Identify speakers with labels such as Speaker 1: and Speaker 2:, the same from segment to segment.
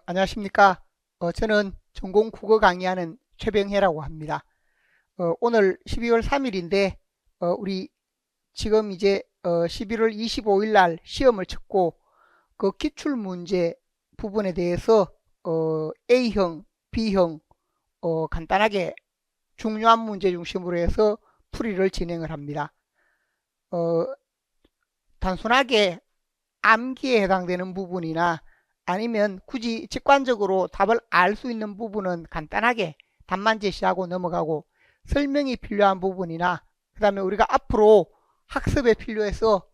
Speaker 1: 안녕하십니까. 저는 전공 국어 강의하는 최병혜라고 합니다. 오늘 12월 3일인데, 우리 지금 이제 11월 25일 날 시험을 쳤고, 그 기출문제 부분에 대해서 A형, B형, 간단하게 중요한 문제 중심으로 해서 풀이를 진행을 합니다. 어, 단순하게 암기에 해당되는 부분이나 아니면 굳이 직관적으로 답을 알 수 있는 부분은 간단하게 답만 제시하고 넘어가고, 설명이 필요한 부분이나 그 다음에 우리가 앞으로 학습에 필요해서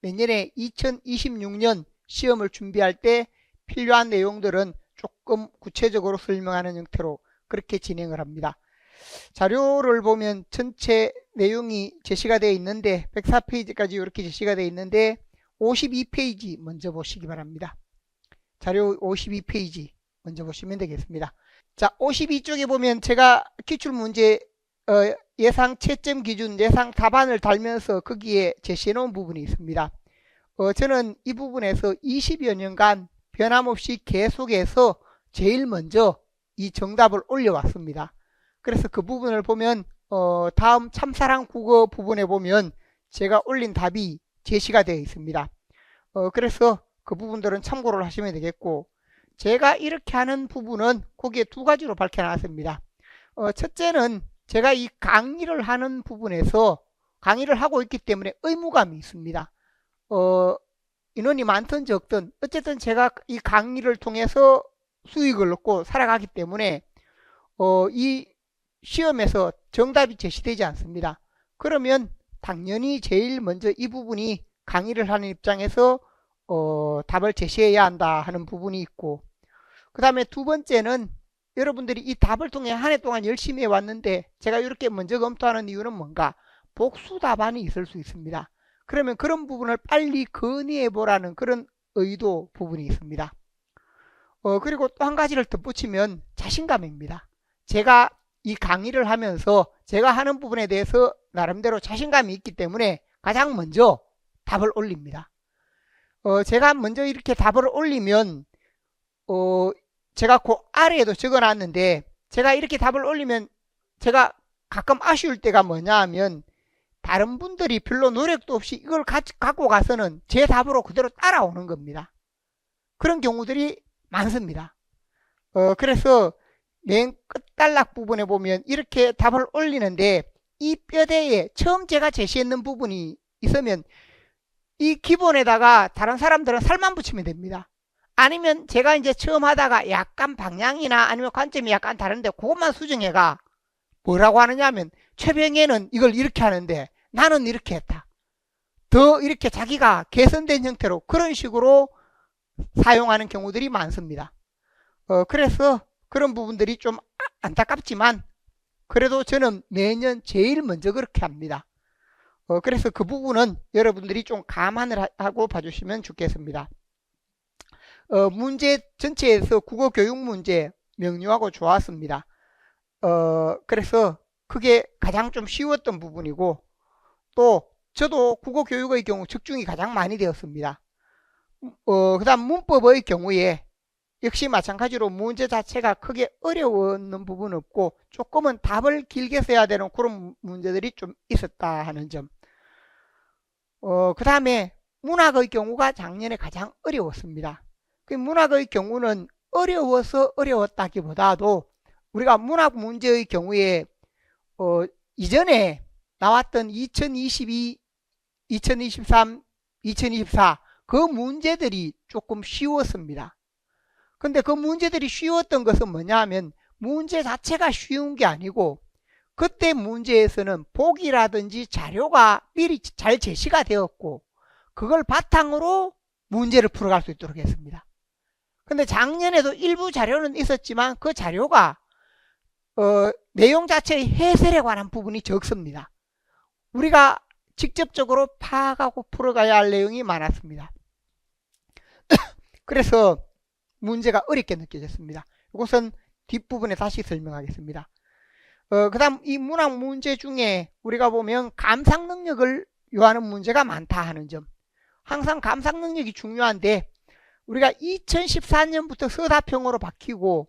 Speaker 1: 내년에 2026년 시험을 준비할 때 필요한 내용들은 조금 구체적으로 설명하는 형태로 그렇게 진행을 합니다. 자료를 보면 전체 내용이 제시가 되어 있는데 104페이지까지 이렇게 제시가 되어 있는데 52페이지 먼저 보시기 바랍니다. 자료 52페이지 먼저 보시면 되겠습니다. 자, 52쪽에 보면 제가 기출문제 예상 채점 기준, 예상 답안을 달면서 거기에 제시해 놓은 부분이 있습니다. 저는 이 부분에서 20여 년간 변함없이 계속해서 제일 먼저 이 정답을 올려왔습니다. 그래서 그 부분을 보면 다음 참사랑 국어 부분에 보면 제가 올린 답이 제시가 되어 있습니다. 그래서 그 부분들은 참고를 하시면 되겠고, 제가 이렇게 하는 부분은 거기에 두 가지로 밝혀놨습니다. 첫째는 제가 이 강의를 하는 부분에서 강의를 하고 있기 때문에 의무감이 있습니다. 인원이 많든 적든 어쨌든 제가 이 강의를 통해서 수익을 얻고 살아가기 때문에 이 시험에서 정답이 제시되지 않습니다. 그러면 당연히 제일 먼저 이 부분이 강의를 하는 입장에서 답을 제시해야 한다 하는 부분이 있고, 그 다음에 두 번째는 여러분들이 이 답을 통해 한 해 동안 열심히 해왔는데 제가 이렇게 먼저 검토하는 이유는 뭔가, 복수 답안이 있을 수 있습니다. 그러면 그런 부분을 빨리 건의해 보라는 그런 의도 부분이 있습니다. 그리고 또 한 가지를 덧붙이면 자신감입니다. 제가 이 강의를 하면서 제가 하는 부분에 대해서 나름대로 자신감이 있기 때문에 가장 먼저 답을 올립니다. 제가 먼저 이렇게 답을 올리면 제가 그 아래에도 적어놨는데, 제가 이렇게 답을 올리면 제가 가끔 아쉬울 때가 뭐냐 하면, 다른 분들이 별로 노력도 없이 이걸 갖고 가서는 제 답으로 그대로 따라오는 겁니다. 그런 경우들이 많습니다. 그래서 맨 끝단락 부분에 보면 이렇게 답을 올리는데, 이 뼈대에 처음 제가 제시했는 부분이 있으면 이 기본에다가 다른 사람들은 살만 붙이면 됩니다. 아니면 제가 이제 처음 하다가 약간 방향이나 아니면 관점이 약간 다른데 그것만 수정해가 뭐라고 하느냐 하면, 최병혜는 이걸 이렇게 하는데 나는 이렇게 했다, 더 이렇게 자기가 개선된 형태로 그런 식으로 사용하는 경우들이 많습니다. 그래서 그런 부분들이 좀 안타깝지만 그래도 저는 매년 제일 먼저 그렇게 합니다. 그래서 그 부분은 여러분들이 좀 감안을 하고 봐주시면 좋겠습니다. 문제 전체에서 국어 교육 문제 명료하고 좋았습니다. 그래서 그게 가장 좀 쉬웠던 부분이고, 또 저도 국어 교육의 경우 적중이 가장 많이 되었습니다. 그 다음 문법의 경우에 역시 마찬가지로 문제 자체가 크게 어려웠는 부분은 없고, 조금은 답을 길게 써야 되는 그런 문제들이 좀 있었다 하는 점. 그 다음에 문학의 경우가 작년에 가장 어려웠습니다. 그 문학의 경우는 어려워서 어려웠다기보다도 우리가 문학 문제의 경우에 이전에 나왔던 2022, 2023, 2024 그 문제들이 조금 쉬웠습니다. 근데 그 문제들이 쉬웠던 것은 뭐냐 하면, 문제 자체가 쉬운 게 아니고 그때 문제에서는 보기라든지 자료가 미리 잘 제시가 되었고 그걸 바탕으로 문제를 풀어갈 수 있도록 했습니다. 근데 작년에도 일부 자료는 있었지만 그 자료가 내용 자체의 해설에 관한 부분이 적습니다. 우리가 직접적으로 파악하고 풀어가야 할 내용이 많았습니다. 그래서 문제가 어렵게 느껴졌습니다. 이것은 뒷부분에 다시 설명하겠습니다. 그 다음 이 문학 문제 중에 우리가 보면 감상 능력을 요하는 문제가 많다 하는 점, 항상 감상 능력이 중요한데 우리가 2014년부터 서답형으로 바뀌고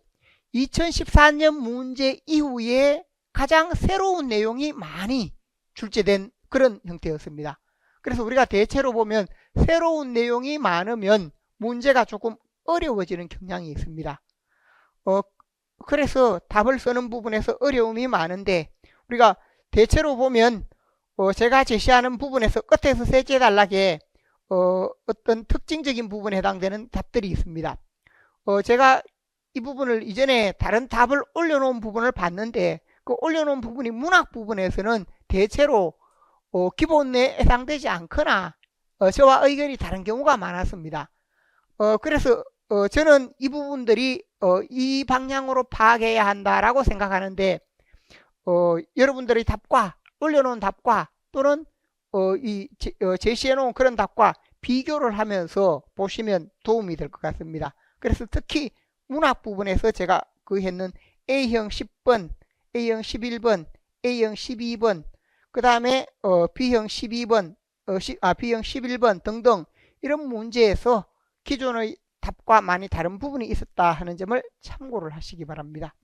Speaker 1: 2014년 문제 이후에 가장 새로운 내용이 많이 출제된 그런 형태였습니다. 그래서 우리가 대체로 보면 새로운 내용이 많으면 문제가 조금 어려워지는 경향이 있습니다. 그래서 답을 쓰는 부분에서 어려움이 많은데 우리가 대체로 보면 제가 제시하는 부분에서 끝에서 셋째 단락에 어떤 특징적인 부분에 해당되는 답들이 있습니다. 제가 이 부분을 이전에 다른 답을 올려놓은 부분을 봤는데 그 올려놓은 부분이 문학 부분에서는 대체로 기본에 해당되지 않거나 저와 의견이 다른 경우가 많았습니다. 그래서 저는 이 부분들이 이 방향으로 파악해야 한다라고 생각하는데 여러분들의 답과 올려놓은 답과 또는 제시해놓은 그런 답과 비교를 하면서 보시면 도움이 될 것 같습니다. 그래서 특히 문학 부분에서 제가 했는 A형 10번, A형 11번, A형 12번, 그 다음에 B형 12번, B형 11번 등등 이런 문제에서 기존의 답과 많이 다른 부분이 있었다 하는 점을 참고를 하시기 바랍니다.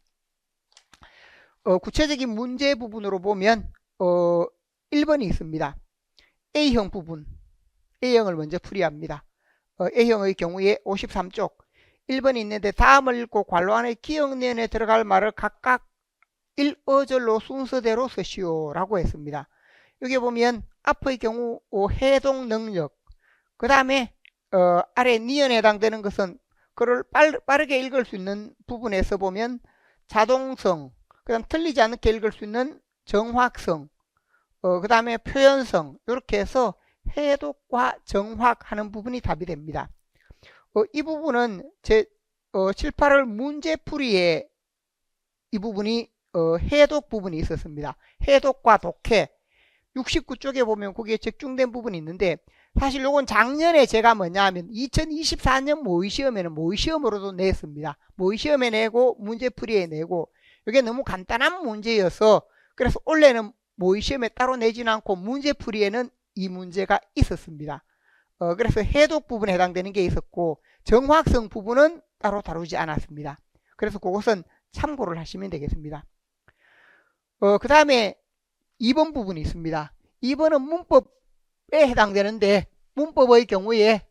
Speaker 1: 구체적인 문제 부분으로 보면 1번이 있습니다. A형 부분, A형을 먼저 풀이합니다. A형의 경우에 53쪽 1번이 있는데 다음을 읽고 괄호 안에 기억년에 들어갈 말을 각각 1어절로 순서대로 쓰시오 라고 했습니다. 여기 보면 앞의 경우 해동 능력, 그 다음에 아래 니은에 해당되는 것은 그걸 빠르게 읽을 수 있는 부분에서 보면 자동성, 그 다음 틀리지 않게 읽을 수 있는 정확성, 그 다음에 표현성, 이렇게 해서 해독과 정확하는 부분이 답이 됩니다. 이 부분은 제 7, 8월 문제풀이에 이 부분이 해독 부분이 있었습니다. 해독과 독해 69쪽에 보면 거기에 적중된 부분이 있는데 사실 요건 작년에 제가 뭐냐 하면 2024년 모의시험에는 모의시험으로도 냈습니다. 모의시험에 내고 문제풀이에 내고 이게 너무 간단한 문제여서 그래서 올해는 모의시험에 따로 내지는 않고 문제풀이에는 이 문제가 있었습니다. 그래서 해독 부분에 해당되는 게 있었고 정확성 부분은 따로 다루지 않았습니다. 그래서 그것은 참고를 하시면 되겠습니다. 그 다음에 2번 부분이 있습니다. 2번은 문법에 해당되는데 문법의 경우에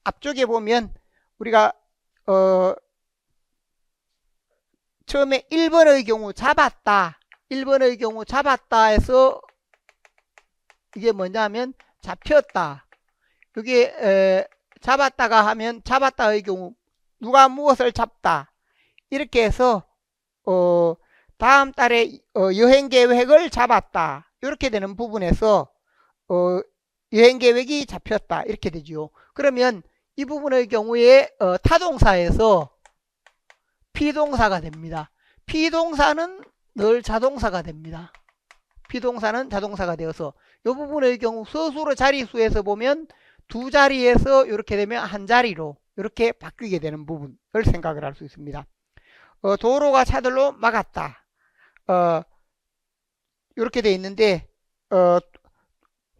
Speaker 1: 앞쪽에 보면 우리가 처음에 1번의 경우 잡았다, 1번의 경우 잡았다 해서 이게 뭐냐면 잡혔다. 여기 잡았다가 하면 잡았다의 경우 누가 무엇을 잡다 이렇게 해서 다음 달에 여행 계획을 잡았다 이렇게 되는 부분에서 여행 계획이 잡혔다 이렇게 되죠. 그러면 이 부분의 경우에 타동사에서 피동사가 됩니다. 피동사는 늘 자동사가 됩니다. 피동사는 자동사가 되어서 이 부분의 경우 서술어 자리수에서 보면 두 자리에서 이렇게 되면 한 자리로 이렇게 바뀌게 되는 부분을 생각을 할 수 있습니다. 도로가 차들로 막았다. 이렇게 되어 있는데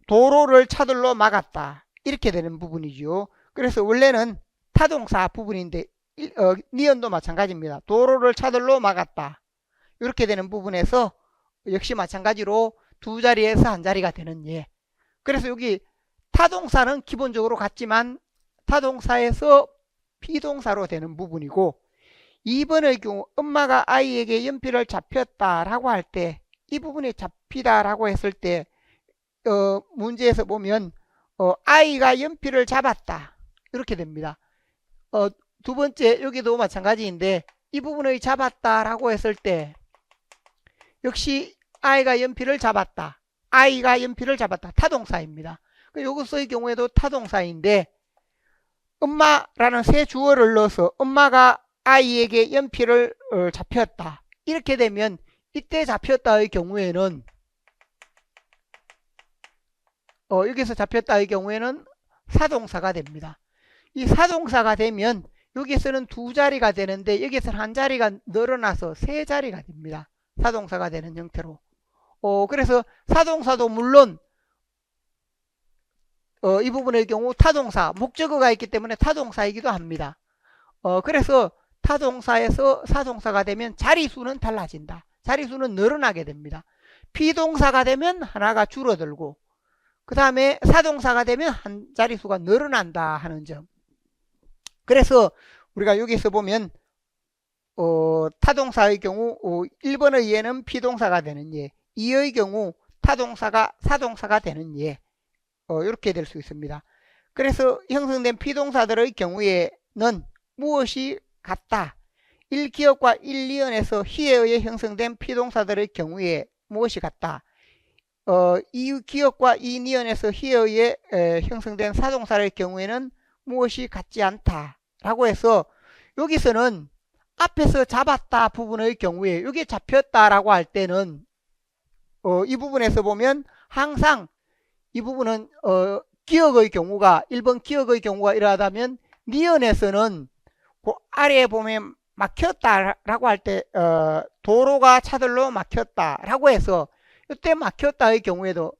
Speaker 1: 도로를 차들로 막았다. 이렇게 되는 부분이죠. 그래서 원래는 타동사 부분인데 니은도 마찬가지입니다. 도로를 차들로 막았다. 이렇게 되는 부분에서 역시 마찬가지로 두 자리에서 한 자리가 되는 예. 그래서 여기 타동사는 기본적으로 같지만 타동사에서 피동사로 되는 부분이고 2번의 경우 엄마가 아이에게 연필을 잡혔다 라고 할 때 이 부분이 잡히다 라고 했을 때 문제에서 보면 아이가 연필을 잡았다 이렇게 됩니다. 두 번째 여기도 마찬가지인데 이 부분의 잡았다 라고 했을 때 역시 아이가 연필을 잡았다, 아이가 연필을 잡았다 타동사입니다. 여기서의 경우에도 타동사인데 엄마라는 새 주어를 넣어서 엄마가 아이에게 연필을 잡혔다 이렇게 되면 이때 잡혔다의 경우에는 여기서 잡혔다의 경우에는 사동사가 됩니다. 이 사동사가 되면 여기서는 두 자리가 되는데 여기서는 한 자리가 늘어나서 세 자리가 됩니다. 사동사가 되는 형태로. 그래서 사동사도 물론 이 부분의 경우 타동사, 목적어가 있기 때문에 타동사이기도 합니다. 그래서 타동사에서 사동사가 되면 자리수는 달라진다. 자리수는 늘어나게 됩니다. 피동사가 되면 하나가 줄어들고 그 다음에 사동사가 되면 한 자리수가 늘어난다 하는 점. 그래서 우리가 여기서 보면 타동사의 경우 1번의 예는 피동사가 되는 예, 2의 경우 타동사가 사동사가 되는 예, 이렇게 될 수 있습니다. 그래서 형성된 피동사들의 경우에는 무엇이 같다? 1기역과 1니은에서 히에 의해 형성된 피동사들의 경우에 무엇이 같다? 2기역과 2니은에서 히에 의해 형성된 사동사의 경우에는 무엇이 같지 않다 라고 해서 여기서는 앞에서 잡았다 부분의 경우에 이게 잡혔다 라고 할 때는 이 부분에서 보면 항상 이 부분은 기역의 경우가 1번 기역의 경우가 이러하다면 니은에서는 그 아래에 보면 막혔다 라고 할 때 도로가 차들로 막혔다 라고 해서 이때 막혔다의 경우에도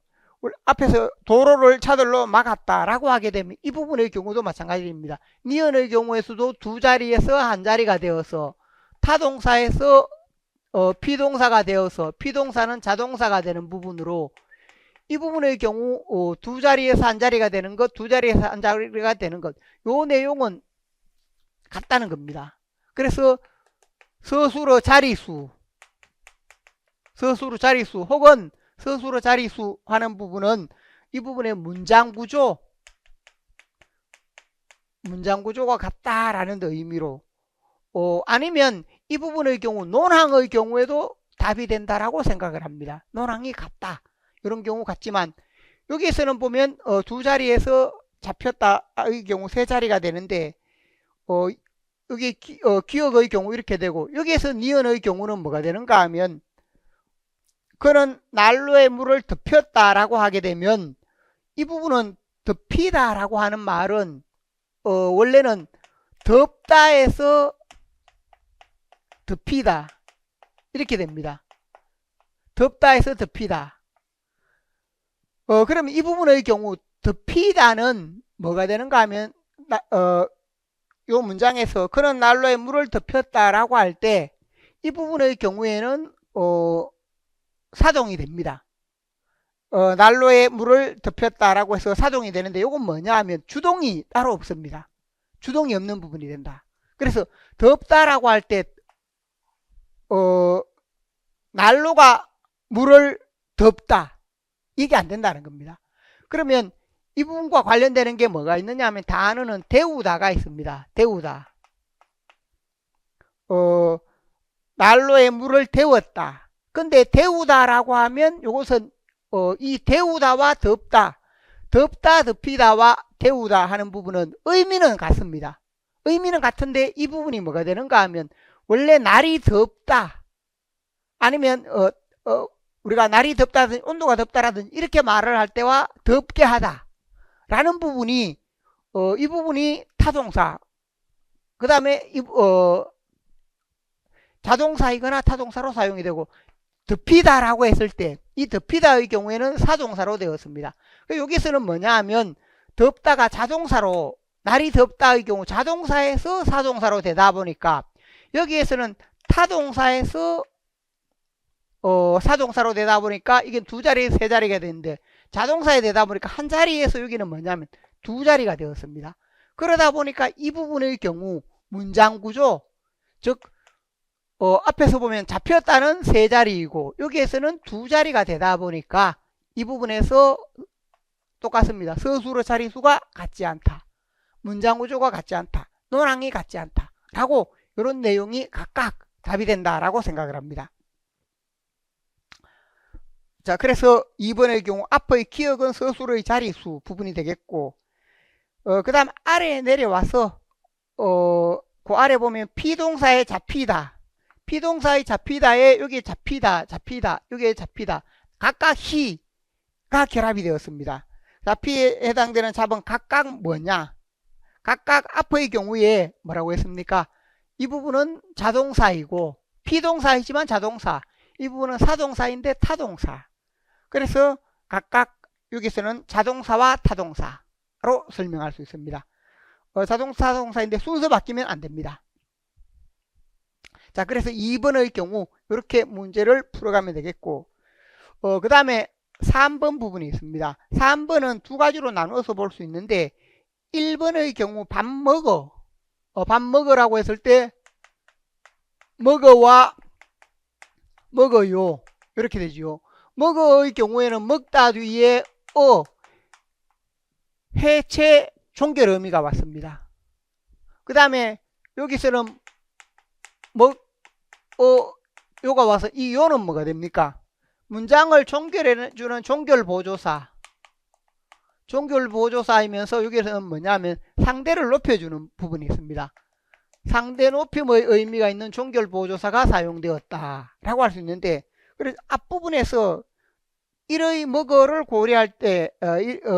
Speaker 1: 앞에서 도로를 차들로 막았다 라고 하게 되면 이 부분의 경우도 마찬가지입니다. 니은의 경우에서도 두 자리에서 한 자리가 되어서 타동사에서 피동사가 되어서 피동사는 자동사가 되는 부분으로 이 부분의 경우 두 자리에서 한 자리가 되는 것, 두 자리에서 한 자리가 되는 것, 요 내용은 같다는 겁니다. 그래서 서술어 자리수 혹은 서술어 자리수 하는 부분은 이 부분의 문장구조가 같다라는 의미로 아니면 이 부분의 경우 논항의 경우에도 답이 된다라고 생각을 합니다. 논항이 같다 이런 경우 같지만 여기에서는 보면 두 자리에서 잡혔다의 경우 세 자리가 되는데 여기 기역의 경우 이렇게 되고 여기에서 니은의 경우는 뭐가 되는가 하면 그는 난로에 물을 덮였다라고 하게 되면 이 부분은 덮이다라고 하는 말은 원래는 덮다에서 덮이다 이렇게 됩니다. 덮다에서 덮이다. 그러면 이 부분의 경우 덮이다는 뭐가 되는가 하면 요 문장에서 그는 난로에 물을 덮였다라고 할 때 이 부분의 경우에는 사동이 됩니다. 난로에 물을 덮였다라고 해서 사동이 되는데 이건 뭐냐 하면 주동이 따로 없습니다. 주동이 없는 부분이 된다. 그래서 덮다라고 할 때 난로가 물을 덮다 이게 안 된다는 겁니다. 그러면 이 부분과 관련되는 게 뭐가 있느냐 하면 단어는 데우다가 있습니다. 데우다. 난로에 물을 데웠다. 근데 데우다라고 하면 이것은 이 데우다와 덮다, 덮이다와 데우다 하는 부분은 의미는 같습니다. 의미는 같은데 이 부분이 뭐가 되는가 하면 원래 날이 덥다 아니면 우리가 날이 덥다든지 온도가 덥다라든지 이렇게 말을 할 때와 덥게 하다 라는 부분이 이 부분이 타동사 그 다음에 자동사이거나 타동사로 사용이 되고 덮이다라고 했을 때 이 덮이다의 경우에는 사동사로 되었습니다. 여기서는 뭐냐 하면 덥다가 자동사로 날이 덥다의 경우 자동사에서 사동사로 되다 보니까 여기에서는 타동사에서 사동사로 되다 보니까 이게 두 자리 세 자리가 되는데 자동사에 되다 보니까 한 자리에서 여기는 뭐냐면 두 자리가 되었습니다. 그러다 보니까 이 부분의 경우 문장구조 즉 앞에서 보면 잡혔다는 세 자리이고 여기에서는 두 자리가 되다 보니까 이 부분에서 똑같습니다. 서술어 자리수가 같지 않다. 문장구조가 같지 않다. 논항이 같지 않다. 라고 이런 내용이 각각 답이 된다라고 생각을 합니다. 자, 그래서 2번의 경우 앞의 기역은 서술어의 자리수 부분이 되겠고 그 다음 아래에 내려와서 그 아래 보면 피동사에 잡히다. 피동사의 잡히다에 여기 잡히다 여기에 잡히다 각각 히가 결합이 되었습니다. 잡히에 해당되는 잡은 각각 뭐냐 각각 앞의 경우에 뭐라고 했습니까? 이 부분은 자동사이고 피동사이지만 자동사 이 부분은 사동사인데 타동사 그래서 각각 여기서는 자동사와 타동사 로 설명할 수 있습니다. 자동차 동사인데 순서 바뀌면 안 됩니다. 자, 그래서 2번의 경우 이렇게 문제를 풀어가면 되겠고, 그 다음에 3번 부분이 있습니다. 3번은 두 가지로 나누어서 볼 수 있는데 1번의 경우 밥 먹어, 밥 먹으라고 했을 때 먹어와 먹어요 이렇게 되지요. 먹어의 경우에는 먹다 뒤에 해체 종결 의미가 왔습니다. 그 다음에 여기서는 요가 와서 이 요는 뭐가 됩니까? 문장을 종결해주는 종결보조사이면서 여기서는 뭐냐면 상대를 높여주는 부분이 있습니다. 상대 높임의 의미가 있는 종결보조사가 사용되었다 라고 할 수 있는데, 그래서 앞부분에서 일의 먹어를 고려할 때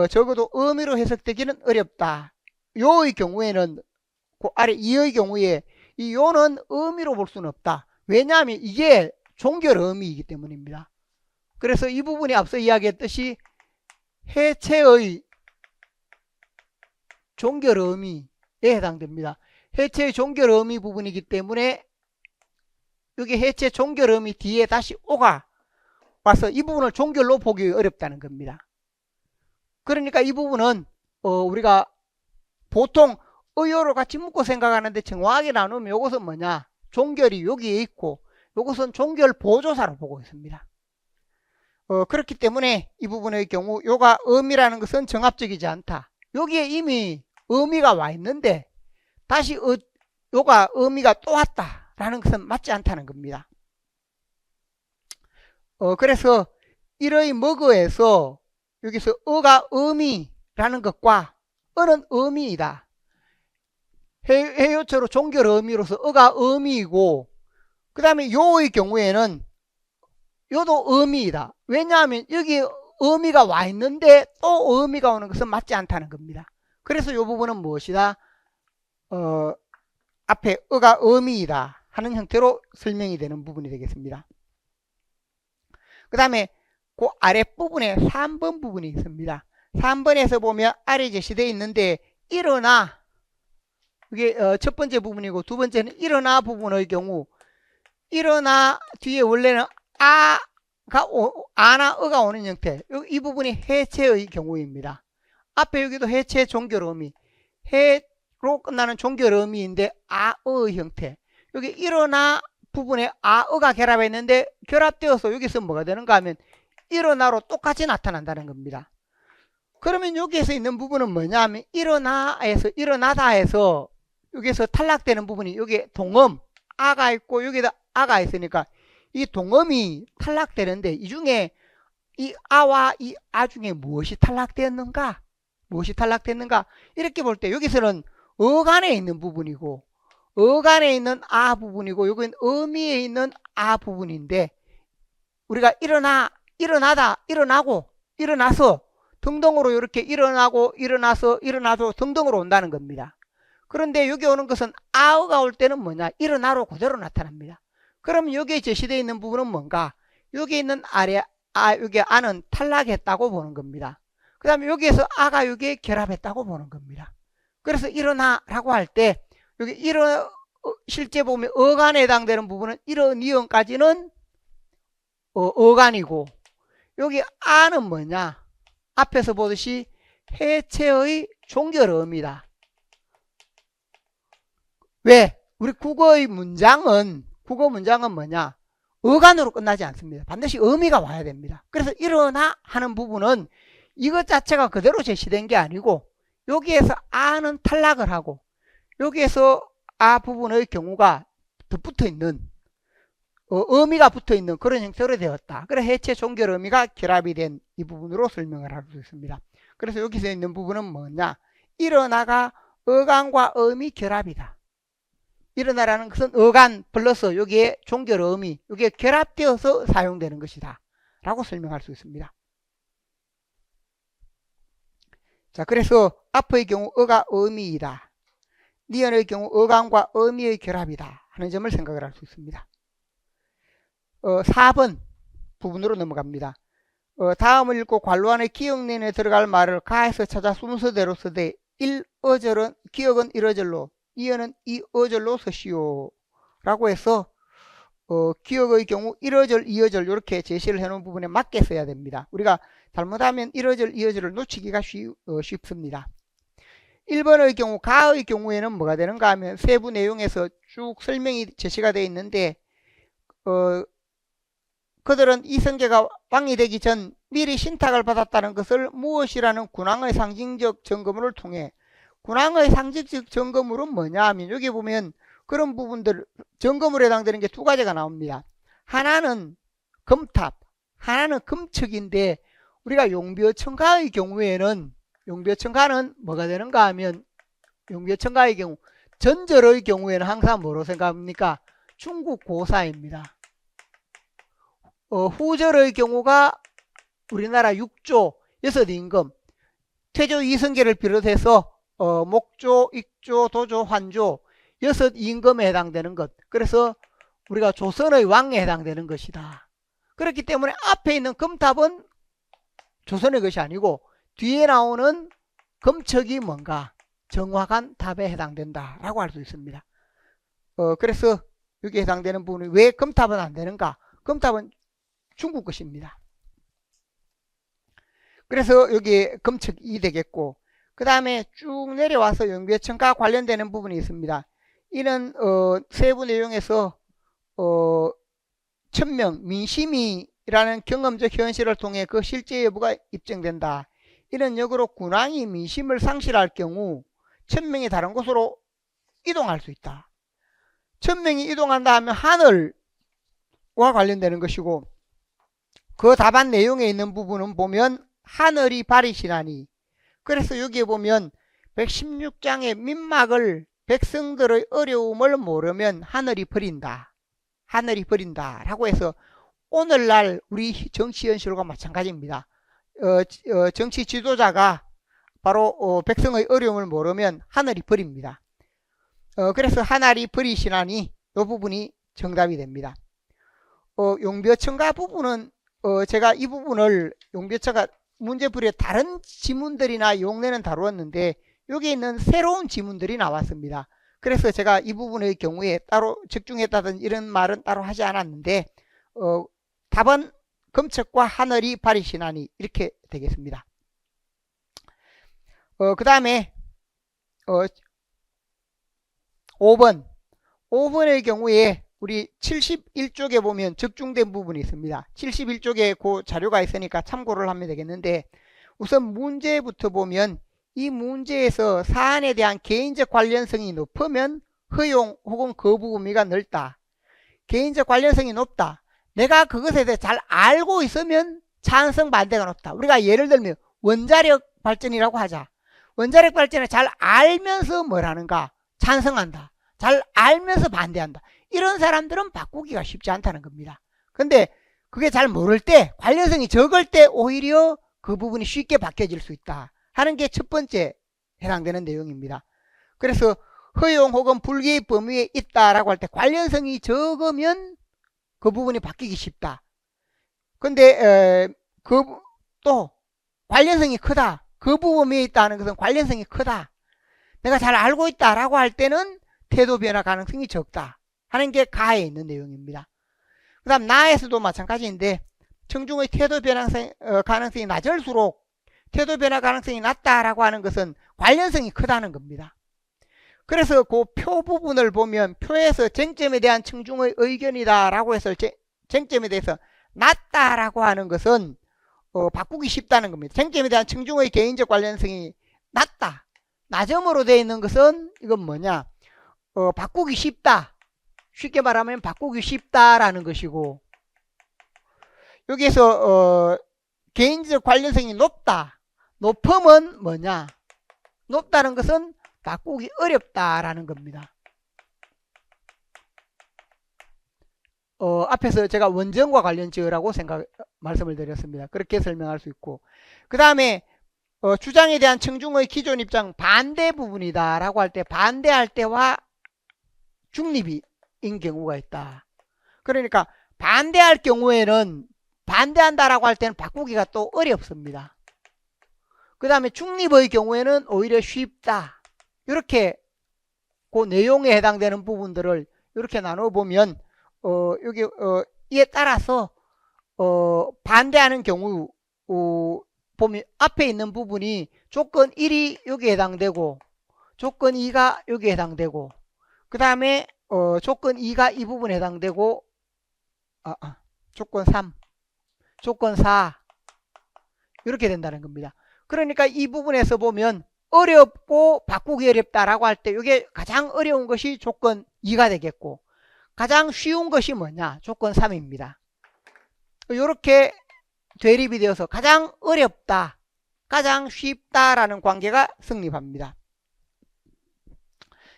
Speaker 1: 적어도 의미로 해석되기는 어렵다. 요의 경우에는 그 아래 이의 경우에 이 요는 의미로 볼 수는 없다. 왜냐하면 이게 종결 의미이기 때문입니다. 그래서 이 부분이 앞서 이야기했듯이 해체의 종결 의미에 해당됩니다. 해체의 종결 의미 부분이기 때문에 여기 해체 종결 의미 뒤에 다시 오가 와서 이 부분을 종결로 보기 어렵다는 겁니다. 그러니까 이 부분은 우리가 보통 의요로 같이 묶고 생각하는데 정확하게 나누면 이것은 뭐냐, 종결이 여기에 있고 이것은 종결 보조사로 보고 있습니다. 그렇기 때문에 이 부분의 경우 요가 의미라는 것은 정합적이지 않다. 여기에 이미 의미가 와 있는데 다시 요가 의미가 또 왔다라는 것은 맞지 않다는 겁니다. 그래서 일의 먹어에서 여기서 어가 의미라는 것과 어는 의미이다. 해요처로 종결 의미로서 어가 의미이고, 그 다음에 요의 경우에는 요도 의미이다. 왜냐하면 여기 의미가 와 있는데 또 의미가 오는 것은 맞지 않다는 겁니다. 그래서 요 부분은 무엇이다? 앞에 어가 의미이다 하는 형태로 설명이 되는 부분이 되겠습니다. 그 다음에 그 아랫부분에 3번 부분이 있습니다. 3번에서 보면 아래 제시되어 있는데 일어나, 이게 첫 번째 부분이고 두 번째는 일어나 부분의 경우, 일어나 뒤에 원래는 아나 어가 오는 형태, 이 부분이 해체의 경우입니다. 앞에 여기도 해체 종결 의미, 해로 끝나는 종결 의미인데 아의 형태, 여기 일어나 부분에 아어가 결합했는데 결합되어서 여기서 뭐가 되는가 하면 일어나로 똑같이 나타난다는 겁니다. 그러면 여기에서 있는 부분은 뭐냐 하면 일어나에서 일어나다 해서 여기서 탈락되는 부분이 여기 동음 아가 있고 여기다 아가 있으니까 이 동음이 탈락되는데 이 중에 이 아와 이 아 중에 무엇이 탈락되었는가? 이렇게 볼 때 여기서는 어간에 있는 부분이고 어간에 있는 아 부분이고 여기는 의미에 있는 아 부분인데, 우리가 일어나다, 일어나고, 일어나서 등등으로 이렇게 일어나고, 일어나서, 일어나서 등등으로 온다는 겁니다. 그런데 여기 오는 것은 아가 올 때는 뭐냐? 일어나로 그대로 나타납니다. 그럼 여기에 제시되어 있는 부분은 뭔가? 여기 있는 아래, 여기 아는 탈락했다고 보는 겁니다. 그 다음에 여기에서 아가 여기에 결합했다고 보는 겁니다. 그래서 일어나라고 할 때 여기 실제 보면 어간에 해당되는 부분은 이런 이언까지는 어간이고, 여기 아는 뭐냐? 앞에서 보듯이 해체의 종결 의미다. 왜? 우리 국어 문장은 뭐냐? 어간으로 끝나지 않습니다. 반드시 의미가 와야 됩니다. 그래서 일어나 하는 부분은 이것 자체가 그대로 제시된 게 아니고 여기에서 아는 탈락을 하고 여기에서 아 부분의 경우가 더 붙어있는 의미가 붙어있는 그런 형태로 되었다. 그래서 해체 종결 의미가 결합이 된 이 부분으로 설명을 할 수 있습니다. 그래서 여기서 있는 부분은 뭐냐? 일어나가 어간과 의미 결합이다. 일어나라는 것은 어간 플러스 여기에 종결 의미, 여기에 결합되어서 사용되는 것이다 라고 설명할 수 있습니다. 자, 그래서 앞의 경우 어가 의미이다, 니은의 경우 어간과 의미의 결합이다 하는 점을 생각을 할 수 있습니다. 4번 부분으로 넘어갑니다. 다음을 읽고 관로 안에 기억 내에 들어갈 말을 가에서 찾아 순서대로 쓰되 1어절은 기억은 1어절로 2어는 2어절로 쓰시오 라고 해서 기억의 경우 1어절 2어절 이렇게 제시를 해놓은 부분에 맞게 써야 됩니다. 우리가 잘못하면 1어절 2어절을 놓치기가 쉽습니다. 1번의 경우 가의 경우에는 뭐가 되는가 하면 세부 내용에서 쭉 설명이 제시가 되어 있는데 그들은 이성계가 왕이 되기 전 미리 신탁을 받았다는 것을 무엇이라는 군왕의 상징적 점검을 통해 군왕의 상징적 점검으로는 뭐냐 하면 여기 보면 그런 부분들 점검으로 해당되는 게 두 가지가 나옵니다. 하나는 금탑, 하나는 금척인데 우리가 용벼천가의 경우에는 용벼천가는 뭐가 되는가 하면 용벼천가의 경우 전절의 경우에는 항상 뭐로 생각합니까? 중국 고사입니다. 후절의 경우가 우리나라 6조 6임금 태조 이성계를 비롯해서 목조, 익조, 도조, 환조 6임금에 해당되는 것. 그래서 우리가 조선의 왕에 해당되는 것이다. 그렇기 때문에 앞에 있는 금탑은 조선의 것이 아니고 뒤에 나오는 금척이 뭔가 정확한 답에 해당된다 라고 할 수 있습니다. 그래서 여기에 해당되는 부분이 왜 금탑은 안 되는가? 금탑은 중국 것입니다. 그래서 여기 금척이 되겠고 그 다음에 쭉 내려와서 용벼천가 관련되는 부분이 있습니다. 이는 세부 내용에서 천명 민심이라는 경험적 현실을 통해 그 실제 여부가 입증된다. 이런 역으로 군왕이 민심을 상실할 경우 천명이 다른 곳으로 이동할 수 있다. 천명이 이동한다 하면 하늘과 관련되는 것이고 그 답안 내용에 있는 부분은 보면 하늘이 바리시나니 그래서 여기에 보면 116장의 민막을 백성들의 어려움을 모르면 하늘이 버린다. 하늘이 버린다 라고 해서 오늘날 우리 정치 현실과 마찬가지입니다. 정치 지도자가 바로 백성의 어려움을 모르면 하늘이 버립니다. 그래서 하늘이 버리시나니 이 부분이 정답이 됩니다. 용벼천가 부분은 제가 이 부분을 용벼천가 문제풀이에 다른 지문들이나 용례는 다루었는데 여기 있는 새로운 지문들이 나왔습니다. 그래서 제가 이 부분의 경우에 따로 적중했다든 이런 말은 따로 하지 않았는데 답은 금척과 하늘이 바리시나니 이렇게 되겠습니다. 그 다음에 5번의 경우에 우리 71쪽에 보면 적중된 부분이 있습니다. 71쪽에 그 자료가 있으니까 참고를 하면 되겠는데 우선 문제부터 보면 이 문제에서 사안에 대한 개인적 관련성이 높으면 허용 혹은 거부 의미가 넓다. 개인적 관련성이 높다. 내가 그것에 대해 잘 알고 있으면 찬성 반대가 높다. 우리가 예를 들면 원자력 발전이라고 하자. 원자력 발전을 잘 알면서 뭘 하는가? 찬성한다. 잘 알면서 반대한다. 이런 사람들은 바꾸기가 쉽지 않다는 겁니다. 근데 그게 잘 모를 때 관련성이 적을 때 오히려 그 부분이 쉽게 바뀌어질 수 있다 하는 게 첫 번째 해당되는 내용입니다. 그래서 허용 혹은 불기의 범위에 있다라고 할 때 관련성이 적으면 그 부분이 바뀌기 쉽다. 근데 또 관련성이 크다. 그 부분에 있다는 것은 관련성이 크다. 내가 잘 알고 있다라고 할 때는 태도 변화 가능성이 적다 하는 게 가에 있는 내용입니다. 그 다음 나에서도 마찬가지인데 청중의 태도 변화 가능성이 낮을수록 태도 변화 가능성이 낮다라고 하는 것은 관련성이 크다는 겁니다. 그래서 그 표 부분을 보면 표에서 쟁점에 대한 청중의 의견이다라고 해서 쟁점에 대해서 낮다라고 하는 것은 바꾸기 쉽다는 겁니다. 쟁점에 대한 청중의 개인적 관련성이 낮다. 낮음으로 되어 있는 것은 이건 뭐냐? 바꾸기 쉽다. 쉽게 말하면 바꾸기 쉽다라는 것이고 여기에서 개인적 관련성이 높다. 높음은 뭐냐? 높다는 것은 바꾸기 어렵다라는 겁니다. 앞에서 제가 원전과 관련지어라고 말씀을 드렸습니다. 그렇게 설명할 수 있고 그 다음에 주장에 대한 청중의 기존 입장 반대 부분이다 라고 할 때 반대할 때와 중립인 경우가 있다. 그러니까 반대할 경우에는 반대한다라고 할 때는 바꾸기가 또 어렵습니다. 그 다음에 중립의 경우에는 오히려 쉽다. 이렇게 그 내용에 해당되는 부분들을 이렇게 나눠보면 여기 이에 따라서 반대하는 경우 보면 앞에 있는 부분이 조건 1이 여기에 해당되고 조건 2가 여기에 해당되고 그 다음에 조건 2가 이 부분에 해당되고 조건 3 조건 4 이렇게 된다는 겁니다. 그러니까 이 부분에서 보면 어렵고 바꾸기 어렵다라고 할 때 이게 가장 어려운 것이 조건 2가 되겠고 가장 쉬운 것이 뭐냐? 조건 3입니다. 이렇게 대립이 되어서 가장 어렵다, 가장 쉽다라는 관계가 성립합니다.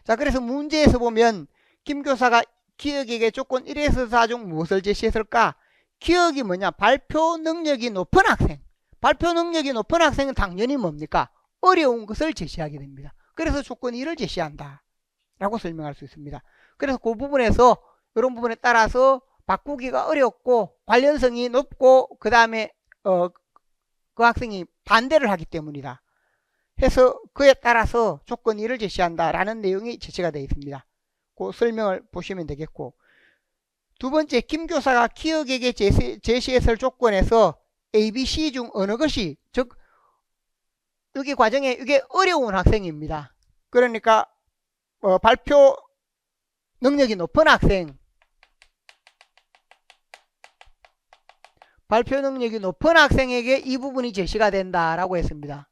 Speaker 1: 자, 그래서 문제에서 보면 김 교사가 기억에게 조건 1에서 4 중 무엇을 제시했을까? 기억이 뭐냐? 발표 능력이 높은 학생. 발표 능력이 높은 학생은 당연히 뭡니까? 어려운 것을 제시하게 됩니다. 그래서 조건 1을 제시한다 라고 설명할 수 있습니다. 그래서 그 부분에서 이런 부분에 따라서 바꾸기가 어렵고 관련성이 높고 그 다음에 그 학생이 반대를 하기 때문이다 해서 그에 따라서 조건 1을 제시한다 라는 내용이 제시가 되어 있습니다. 그 설명을 보시면 되겠고, 두 번째, 김 교사가 기억에게 제시했을 조건에서 A, B, C 중 어느 것이, 즉 여기 과정에 이게 어려운 학생입니다. 그러니까 발표 능력이 높은 학생, 발표 능력이 높은 학생에게 이 부분이 제시가 된다라고 했습니다.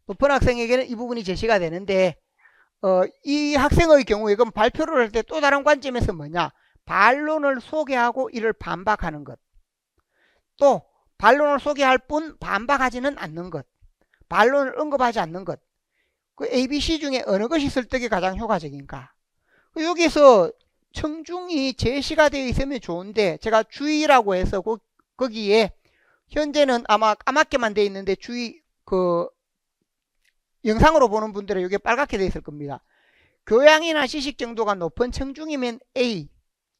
Speaker 1: 높은 학생에게는 이 부분이 제시가 되는데 이 학생의 경우에 그럼 발표를 할 때 또 다른 관점에서 뭐냐? 반론을 소개하고 이를 반박하는 것. 또 반론을 소개할 뿐 반박하지는 않는 것. 반론을 언급하지 않는 것. 그 ABC 중에 어느 것이 설득에 가장 효과적인가? 여기서 청중이 제시가 되어 있으면 좋은데 제가 주의라고 해서 거기에 현재는 아마 까맣게만 되어 있는데 주의 영상으로 보는 분들은 이게 빨갛게 되어 있을 겁니다. 교양이나 지식 정도가 높은 청중이면 A,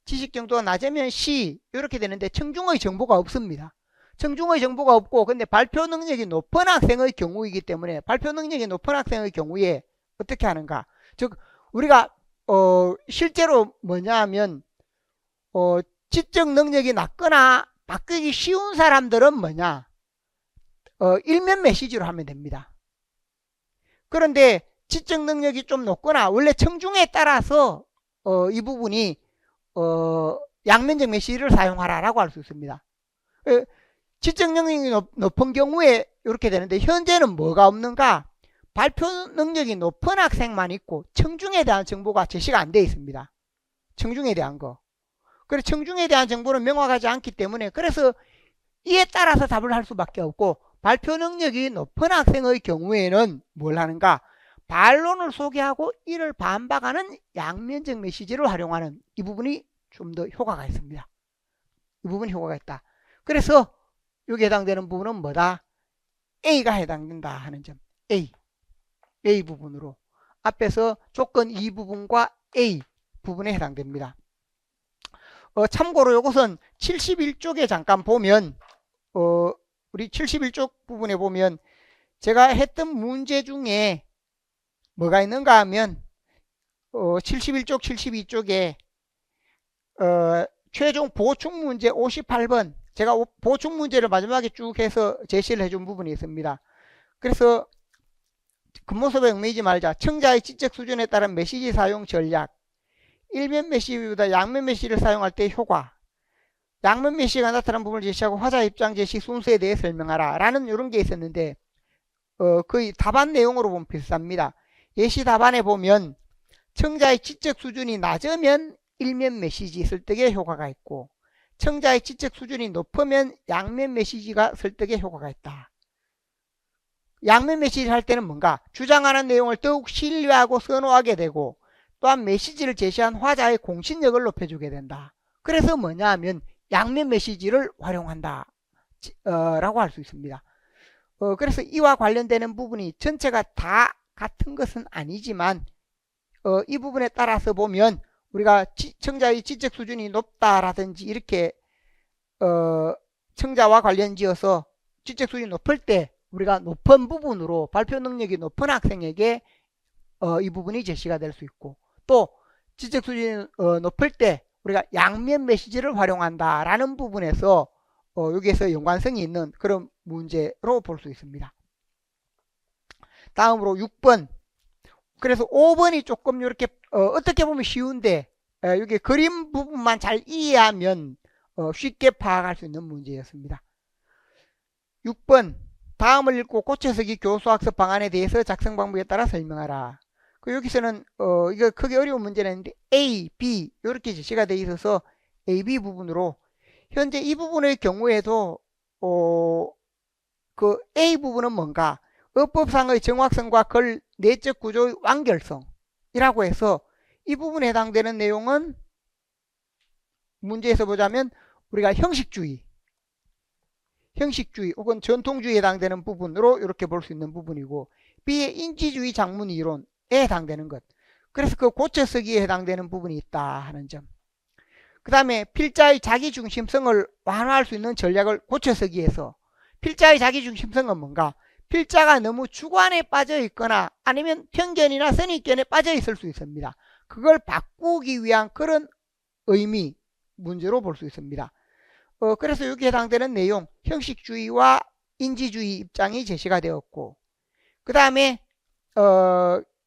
Speaker 1: 지식 정도가 낮으면 C 이렇게 되는데 청중의 정보가 없습니다. 청중의 정보가 없고 근데 발표 능력이 높은 학생의 경우이기 때문에 발표 능력이 높은 학생의 경우에 어떻게 하는가? 즉 우리가 실제로 뭐냐 하면 지적 능력이 낮거나 바꾸기 쉬운 사람들은 뭐냐? 일면 메시지로 하면 됩니다. 그런데 지적 능력이 좀 높거나 원래 청중에 따라서 이 부분이 양면적 메시지를 사용하라라고 할 수 있습니다. 지적 능력이 높은 경우에 이렇게 되는데 현재는 뭐가 없는가? 발표 능력이 높은 학생만 있고 청중에 대한 정보가 제시가 안 되어 있습니다. 청중에 대한 거. 그래서 청중에 대한 정보는 명확하지 않기 때문에 그래서 이에 따라서 답을 할 수밖에 없고 발표 능력이 높은 학생의 경우에는 뭘 하는가? 반론을 소개하고 이를 반박하는 양면적 메시지를 활용하는 이 부분이 좀 더 효과가 있습니다. 이 부분이 효과가 있다. 그래서 여기 해당되는 부분은 뭐다? A가 해당된다 하는 점. A 부분으로 앞에서 조건 2 부분과 A 부분에 해당됩니다. 참고로 이것은 71쪽에 잠깐 보면 우리 71쪽 부분에 보면 제가 했던 문제 중에 뭐가 있는가 하면 71쪽 72쪽에 최종 보충 문제 58번 제가 보충 문제를 마지막에 쭉 해서 제시를 해준 부분이 있습니다. 그래서 겉모습에 얽매이지 말자. 청자의 지적 수준에 따른 메시지 사용 전략. 일면 메시지보다 양면 메시지를 사용할 때 효과. 양면 메시지가 나타난 부분을 제시하고 화자 입장 제시 순서에 대해 설명하라 라는 이런 게 있었는데 거의 답안 내용으로 보면 비슷합니다. 예시 답안에 보면 청자의 지적 수준이 낮으면 일면 메시지 설득에 효과가 있고 청자의 지적 수준이 높으면 양면 메시지가 설득에 효과가 있다. 양면 메시지를 할 때는 뭔가 주장하는 내용을 더욱 신뢰하고 선호하게 되고 또한 메시지를 제시한 화자의 공신력을 높여주게 된다. 그래서 뭐냐 하면 양면 메시지를 활용한다 라고 할 수 있습니다. 그래서 이와 관련되는 부분이 전체가 다 같은 것은 아니지만 이 부분에 따라서 보면 우리가 청자의 지적 수준이 높다라든지 이렇게 청자와 관련지어서 지적 수준이 높을 때 우리가 높은 부분으로 발표 능력이 높은 학생에게 이 부분이 제시가 될 수 있고, 또 지적 수준이 높을 때 우리가 양면 메시지를 활용한다라는 부분에서 여기에서 연관성이 있는 그런 문제로 볼 수 있습니다. 다음으로 6번. 그래서 5번이 조금 이렇게 어떻게 보면 쉬운데 여기 그림 부분만 잘 이해하면 쉽게 파악할 수 있는 문제였습니다. 6번. 다음을 읽고 고쳐쓰기 교수학습 방안에 대해서 작성 방법에 따라 설명하라. 여기서는 이거 크게 어려운 문제는 아닌데 A, B 이렇게 제시가 되어 있어서 A, B 부분으로 현재 이 부분의 경우에도 그 A 부분은 뭔가 어법상의 정확성과 글 내적 구조의 완결성이라고 해서 이 부분에 해당되는 내용은 문제에서 보자면 우리가 형식주의 혹은 전통주의에 해당되는 부분으로 이렇게 볼 수 있는 부분이고, B의 인지주의 작문 이론에 해당되는 것. 그래서 그 고쳐쓰기에 해당되는 부분이 있다 하는 점. 그 다음에 필자의 자기중심성을 완화할 수 있는 전략을 고쳐쓰기에서, 필자의 자기중심성은 뭔가 필자가 너무 주관에 빠져 있거나 아니면 편견이나 선입견에 빠져 있을 수 있습니다. 그걸 바꾸기 위한 그런 의미 문제로 볼 수 있습니다. 그래서 여기에 해당되는 내용 형식주의와 인지주의 입장이 제시가 되었고, 그 다음에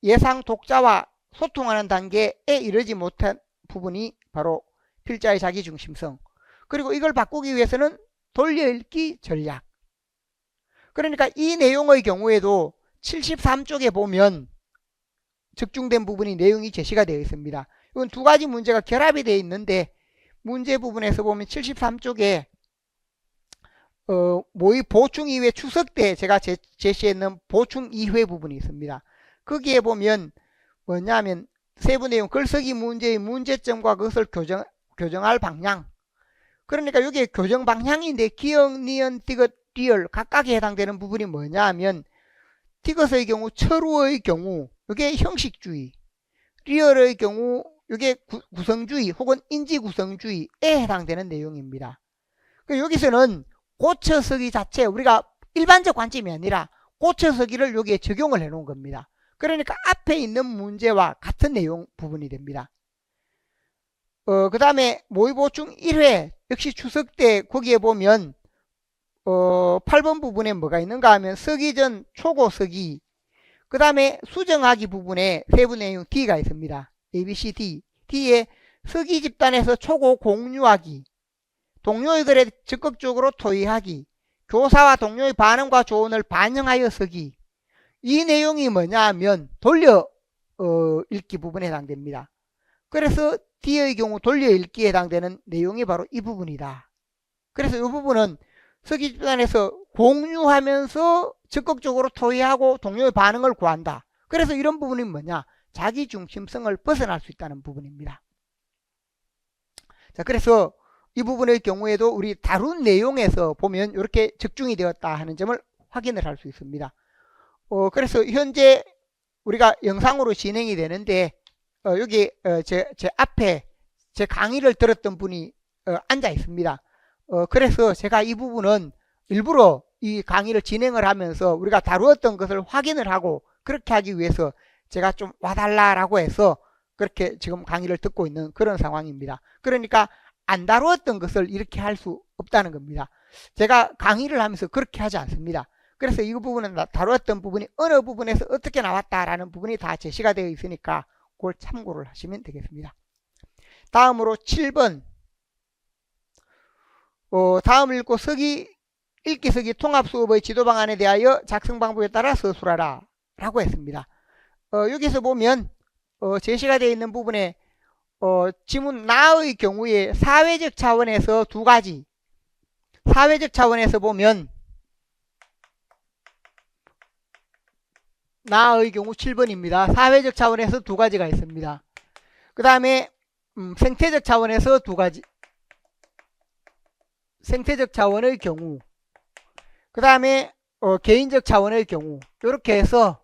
Speaker 1: 예상 독자와 소통하는 단계에 이르지 못한 부분이 바로 필자의 자기중심성, 그리고 이걸 바꾸기 위해서는 돌려읽기 전략. 그러니까 이 내용의 경우에도 73쪽에 보면 적중된 부분이 내용이 제시가 되어 있습니다. 이건 두 가지 문제가 결합이 되어 있는데, 문제 부분에서 보면 73쪽에 모의 보충 이후에 추석 때 제가 제시했는 보충 2회 부분이 있습니다. 거기에 보면 뭐냐면 세부 내용 글쓰기 문제의 문제점과 그것을 교정할 방향. 그러니까 여기에 교정 방향인데 기역, 니은, 디귿, 리얼 각각에 해당되는 부분이 뭐냐 하면, 디귿의 경우 철우의 경우 이게 형식주의, 리얼의 경우 이게 구성주의 혹은 인지구성주의에 해당되는 내용입니다. 여기서는 고쳐쓰기 자체, 우리가 일반적 관점이 아니라 고쳐쓰기를 여기에 적용을 해 놓은 겁니다. 그러니까 앞에 있는 문제와 같은 내용 부분이 됩니다. 그 다음에 모의보충 1회 역시 추석 때 거기에 보면 8번 부분에 뭐가 있는가 하면 서기 전 초고 서기, 그 다음에 수정하기 부분에 세부 내용 D가 있습니다. A, B, C, D. D에 서기 집단에서 초고 공유하기, 동료의 글에 적극적으로 토의하기, 교사와 동료의 반응과 조언을 반영하여 서기. 이 내용이 뭐냐 하면 돌려 읽기 부분에 해당됩니다. 그래서 D의 경우 돌려 읽기에 해당되는 내용이 바로 이 부분이다. 그래서 이 부분은 서기 집단에서 공유하면서 적극적으로 토의하고 동료의 반응을 구한다. 그래서 이런 부분이 뭐냐? 자기중심성을 벗어날 수 있다는 부분입니다. 자, 그래서 이 부분의 경우에도 우리 다룬 내용에서 보면 이렇게 적중이 되었다 하는 점을 확인을 할 수 있습니다. 그래서 현재 우리가 영상으로 진행이 되는데 여기 제 앞에 제 강의를 들었던 분이 앉아 있습니다. 그래서 제가 이 부분은 일부러 이 강의를 진행을 하면서 우리가 다루었던 것을 확인을 하고 그렇게 하기 위해서 제가 좀 와달라라고 해서 그렇게 지금 강의를 듣고 있는 그런 상황입니다. 그러니까 안 다루었던 것을 이렇게 할 수 없다는 겁니다. 제가 강의를 하면서 그렇게 하지 않습니다. 그래서 이 부분은 다루었던 부분이 어느 부분에서 어떻게 나왔다라는 부분이 다 제시가 되어 있으니까 그걸 참고를 하시면 되겠습니다. 다음으로 7번. 다음 읽고 읽기 쓰기 통합수업의 지도 방안에 대하여 작성 방법에 따라 서술하라 라고 했습니다. 여기서 보면 제시가 되어 있는 부분에 지문 나의 경우에 사회적 차원에서 두 가지, 사회적 차원에서 보면 나의 경우 7번입니다. 사회적 차원에서 두 가지가 있습니다. 그 다음에 생태적 차원에서 두 가지, 생태적 차원의 경우, 그 다음에 개인적 차원의 경우, 이렇게 해서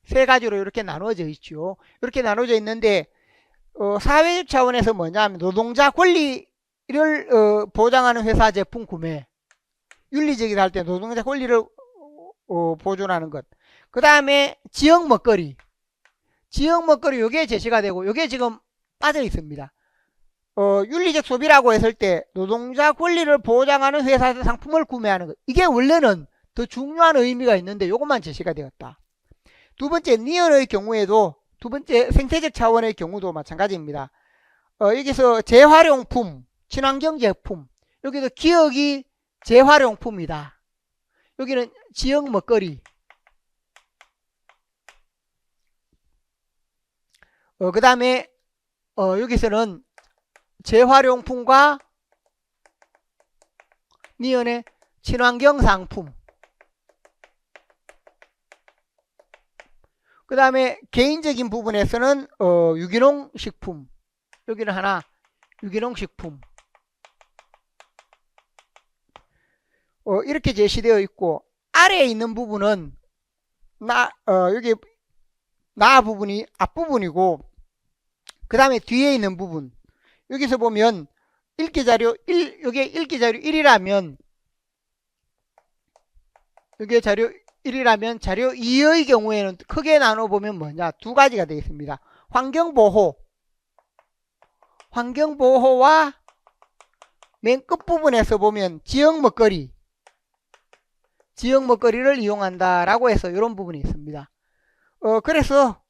Speaker 1: 세 가지로 이렇게 나눠져 있죠. 이렇게 나눠져 있는데 사회적 차원에서 뭐냐 하면 노동자 권리에 보장하는 회사 제품 구매, 윤리적이다 할 때 노동자 권리를 보존하는 것. 그 다음에 지역 먹거리, 요게 제시가 되고 요게 지금 빠져 있습니다. 윤리적 소비라고 했을 때 노동자 권리를 보장하는 회사에서 상품을 구매하는 것. 이게 원래는 더 중요한 의미가 있는데 요것만 제시가 되었다. 두 번째 니언의 경우에도 두 번째 생태적 차원의 경우도 마찬가지입니다. 여기서 재활용품, 친환경 제품, 여기도 기억이 재활용품이다. 여기는 지역 먹거리. 그 다음에 여기서는 재활용품과 니은의 친환경 상품. 그 다음에 개인적인 부분에서는 유기농 식품. 여기는 하나 유기농 식품. 이렇게 제시되어 있고 아래에 있는 부분은 여기 나 부분이 앞부분이고 그 다음에 뒤에 있는 부분 여기서 보면 읽기자료 1 이게 읽기자료 1이라면 이게 자료 1이라면 자료 2의 경우에는 크게 나눠보면 뭐냐 두 가지가 되어 있습니다. 환경보호와 맨 끝부분에서 보면 지역 먹거리를 이용한다 라고 해서 이런 부분이 있습니다. 그래서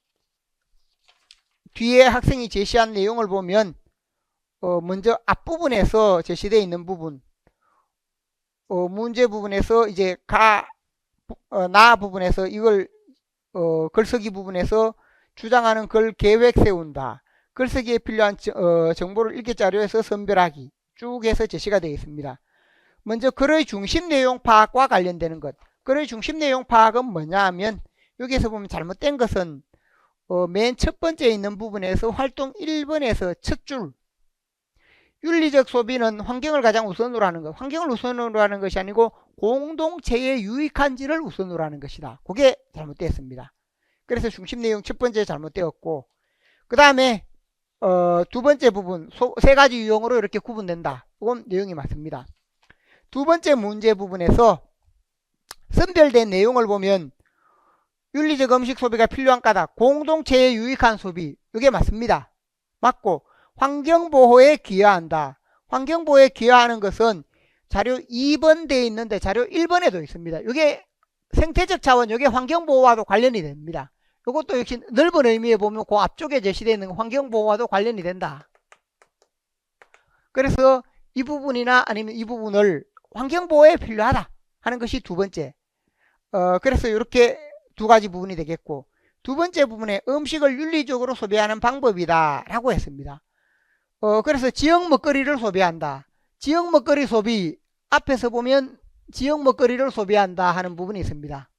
Speaker 1: 뒤에 학생이 제시한 내용을 보면 먼저 앞부분에서 제시되어 있는 부분 문제 부분에서 이제 나 부분에서 이걸 글쓰기 부분에서 주장하는 글 계획 세운다. 글쓰기에 필요한 정보를 일기자료에서 선별하기 쭉 해서 제시가 되어 있습니다. 먼저 글의 중심 내용 파악과 관련되는 것. 글의 중심 내용 파악은 뭐냐 하면 여기서 보면 잘못된 것은 맨 첫 번째 있는 부분에서 활동 1번에서 첫 줄 윤리적 소비는 환경을 가장 우선으로 하는 것. 환경을 우선으로 하는 것이 아니고 공동체에 유익한지를 우선으로 하는 것이다. 그게 잘못되었습니다. 그래서 중심 내용 첫 번째 잘못되었고 그 다음에 두 번째 부분 세 가지 유형으로 이렇게 구분된다. 이건 내용이 맞습니다. 두 번째 문제 부분에서 선별된 내용을 보면 윤리적 음식 소비가 필요한 까닭 공동체에 유익한 소비 이게 맞습니다. 맞고 환경보호에 기여한다. 환경보호에 기여하는 것은 자료 2번대에 있는데 자료 1번에도 있습니다. 이게 생태적 차원 이게 환경보호와도 관련이 됩니다. 이것도 역시 넓은 의미에 보면 그 앞쪽에 제시되어 있는 환경보호와도 관련이 된다. 그래서 이 부분이나 아니면 이 부분을 환경보호에 필요하다 하는 것이 두 번째. 그래서 이렇게 두 가지 부분이 되겠고 두 번째 부분에 음식을 윤리적으로 소비하는 방법이다 라고 했습니다. 그래서 지역 먹거리를 소비한다. 지역 먹거리 소비 앞에서 보면 지역 먹거리를 소비한다 하는 부분이 있습니다.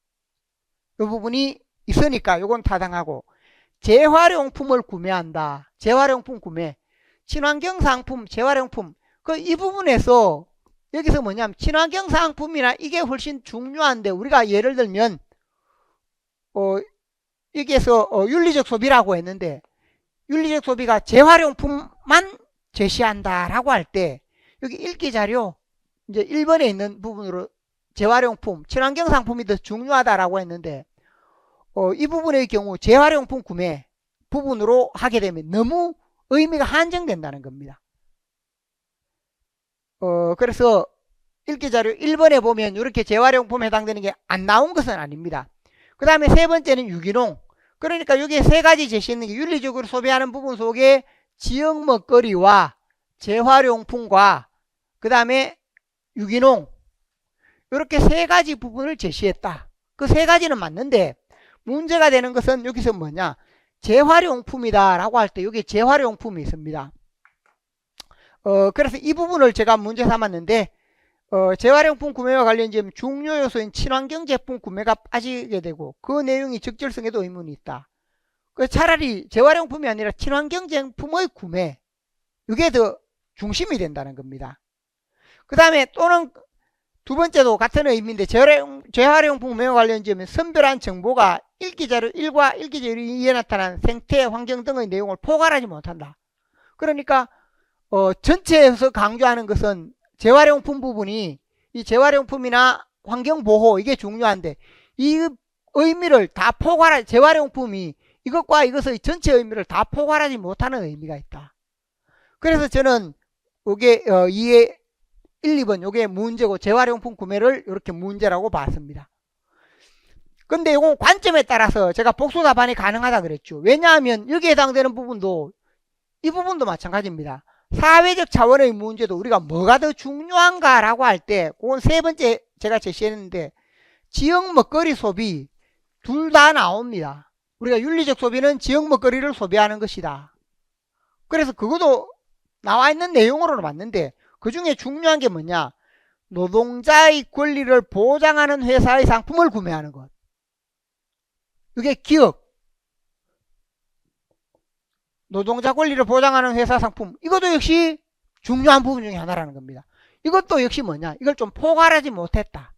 Speaker 1: 이 부분이 있으니까 이건 타당하고 재활용품을 구매한다. 재활용품 구매 친환경 상품 재활용품 이 부분에서 여기서 뭐냐면 친환경 상품이나 이게 훨씬 중요한데 우리가 예를 들면 여기에서 윤리적 소비라고 했는데 윤리적 소비가 재활용품만 제시한다 라고 할 때 여기 읽기 자료 이제 1번에 있는 부분으로 재활용품 친환경 상품이 더 중요하다라고 했는데 이 부분의 경우 재활용품 구매 부분으로 하게 되면 너무 의미가 한정된다는 겁니다. 그래서 읽기 자료 1번에 보면 이렇게 재활용품에 해당되는 게 안 나온 것은 아닙니다. 그 다음에 세 번째는 유기농. 그러니까 여기에 세 가지 제시했는 게 윤리적으로 소비하는 부분 속에 지역 먹거리와 재활용품과 그 다음에 유기농 이렇게 세 가지 부분을 제시했다. 그 세 가지는 맞는데 문제가 되는 것은 여기서 뭐냐 재활용품이다 라고 할 때 여기 재활용품이 있습니다. 그래서 이 부분을 제가 문제 삼았는데 재활용품 구매와 관련된 중요 요소인 친환경 제품 구매가 빠지게 되고 그 내용이 적절성에도 의문이 있다. 차라리 재활용품이 아니라 친환경 제품의 구매 이게 더 중심이 된다는 겁니다. 그 다음에 또는 두 번째도 같은 의미인데 재활용품 구매와 관련된 선별한 정보가 읽기자료 1과 읽기자료 2에 나타난 생태, 환경 등의 내용을 포괄하지 못한다. 그러니까 전체에서 강조하는 것은 재활용품 부분이 이 재활용품이나 환경보호 이게 중요한데 이 의미를 다 포괄하 재활용품이 이것과 이것의 전체 의미를 다 포괄하지 못하는 의미가 있다. 그래서 저는 이게 2의 1, 2번 이게 문제고 재활용품 구매를 이렇게 문제라고 봤습니다. 근데 이건 관점에 따라서 제가 복수 답안이 가능하다 그랬죠. 왜냐하면 여기에 해당되는 부분도 이 부분도 마찬가지입니다. 사회적 차원의 문제도 우리가 뭐가 더 중요한가라고 할 때 그건 세 번째 제가 제시했는데 지역 먹거리 소비 둘 다 나옵니다. 우리가 윤리적 소비는 지역 먹거리를 소비하는 것이다. 그래서 그것도 나와 있는 내용으로는 맞는데 그 중에 중요한 게 뭐냐? 노동자의 권리를 보장하는 회사의 상품을 구매하는 것. 이게 기업. 노동자 권리를 보장하는 회사 상품. 이것도 역시 중요한 부분 중에 하나라는 겁니다. 이것도 역시 뭐냐? 이걸 좀 포괄하지 못했다.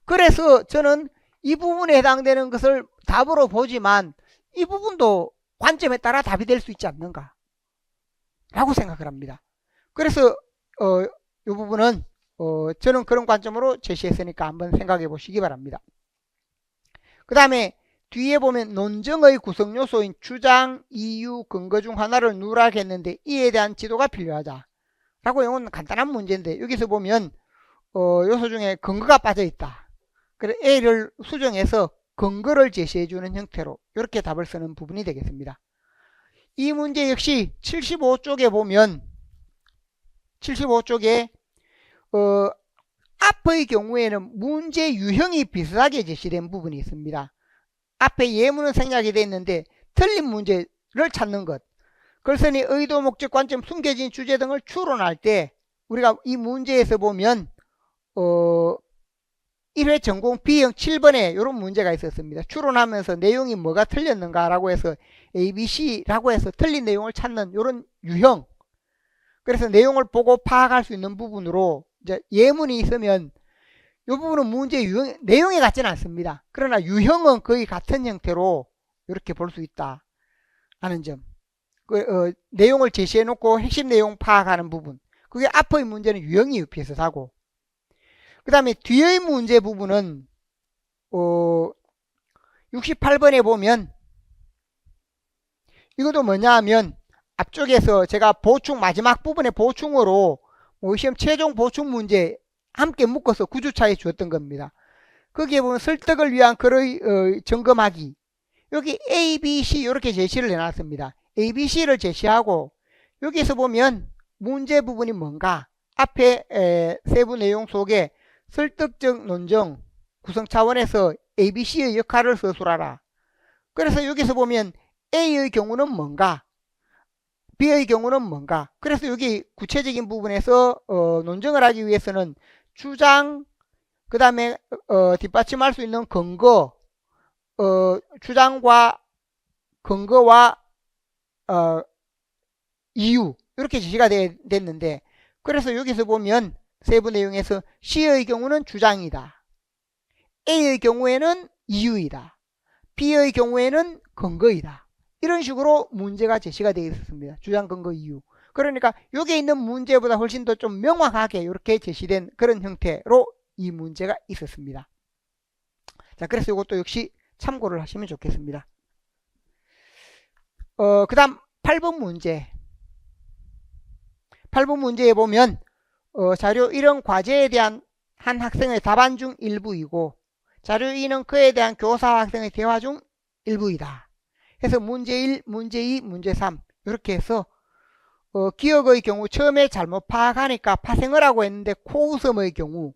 Speaker 1: 그래서 저는 이 부분에 해당되는 것을 답으로 보지만 이 부분도 관점에 따라 답이 될 수 있지 않는가 라고 생각을 합니다. 그래서 이 부분은 저는 그런 관점으로 제시했으니까 한번 생각해 보시기 바랍니다. 그 다음에 뒤에 보면 논증의 구성요소인 주장, 이유, 근거 중 하나를 누락했는데 이에 대한 지도가 필요하다 라고 이건 간단한 문제인데 여기서 보면 요소 중에 근거가 빠져있다. 그래서 A를 수정해서 근거를 제시해주는 형태로 이렇게 답을 쓰는 부분이 되겠습니다. 이 문제 역시 75쪽에 보면 75쪽에 앞의 경우에는 문제 유형이 비슷하게 제시된 부분이 있습니다. 앞에 예문은 생략이 되어 있는데 틀린 문제를 찾는 것. 글쓴이 의도, 목적, 관점, 숨겨진 주제 등을 추론할 때 우리가 이 문제에서 보면 1회 전공 B형 7번에 이런 문제가 있었습니다. 추론하면서 내용이 뭐가 틀렸는가라고 해서 ABC라고 해서 틀린 내용을 찾는 이런 유형. 그래서 내용을 보고 파악할 수 있는 부분으로 이제 예문이 있으면 이 부분은 문제 유형, 내용이 같지는 않습니다. 그러나 유형은 거의 같은 형태로 이렇게 볼 수 있다 하는 점. 내용을 제시해 놓고 핵심 내용 파악하는 부분. 그게 앞의 문제는 유형이 비슷하고 그 다음에 뒤의 문제 부분은 68번에 보면 이것도 뭐냐 하면 앞쪽에서 제가 보충 마지막 부분에 보충으로 시험 최종 보충 문제 함께 묶어서 구주차에 주었던 겁니다. 거기에 보면 설득을 위한 글의 점검하기 여기 A, B, C 이렇게 제시를 해놨습니다. A, B, C를 제시하고 여기서 보면 문제 부분이 뭔가 앞에 세부 내용 속에 설득적 논증 구성 차원에서 A, B, C의 역할을 서술하라. 그래서 여기서 보면 A의 경우는 뭔가 B의 경우는 뭔가 그래서 여기 구체적인 부분에서 논증을 하기 위해서는 주장 그 다음에 뒷받침할 수 있는 근거 주장과 근거와 이유 이렇게 제시가 됐는데 그래서 여기서 보면 세부 내용에서 C의 경우는 주장이다. A의 경우에는 이유이다. B의 경우에는 근거이다. 이런 식으로 문제가 제시가 되어 있었습니다. 주장, 근거, 이유. 그러니까 여기 있는 문제보다 훨씬 더 좀 명확하게 이렇게 제시된 그런 형태로 이 문제가 있었습니다. 자, 그래서 이것도 역시 참고를 하시면 좋겠습니다. 그 다음 8번 문제. 8번 문제에 보면 자료 1은 과제에 대한 한 학생의 답안 중 일부이고 자료 2는 그에 대한 교사와 학생의 대화 중 일부이다. 그래서 문제 1, 문제 2, 문제 3 이렇게 해서 기억의 경우 처음에 잘못 파악하니까 파생을 하고 했는데 코웃음의 경우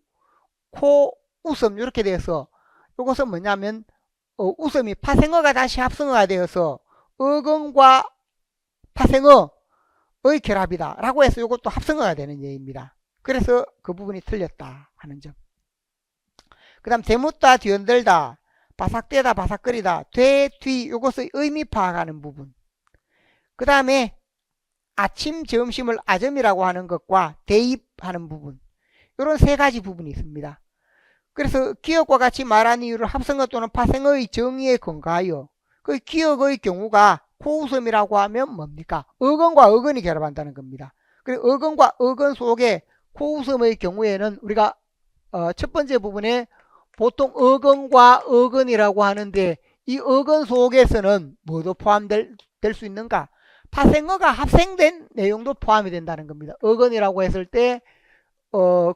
Speaker 1: 코웃음 이렇게 돼서 이것은 뭐냐면 웃음이 파생어가 다시 합성어가 되어서 어근과 파생어의 결합이다 라고 해서 이것도 합성어가 되는 예입니다. 그래서 그 부분이 틀렸다 하는 점. 그 다음 대묻다 뒤흔들다 바삭대다 바삭거리다 돼 뒤 이것의 의미 파악하는 부분. 그 다음에 아침 점심을 아점이라고 하는 것과 대입하는 부분 이런 세 가지 부분이 있습니다. 그래서 기억과 같이 말한 이유를 합성어 또는 파생어의 정의에 근거하여 그 기억의 경우가 코웃음이라고 하면 뭡니까? 어근과 어근이 결합한다는 겁니다. 그리고 어근과 어근 속에 코웃음의 경우에는 우리가 첫 번째 부분에 보통 어근과 어근이라고 하는데 이 어근 속에서는 뭐도 포함될 수 있는가? 파생어가 합생된 내용도 포함이 된다는 겁니다. 어근이라고 했을 때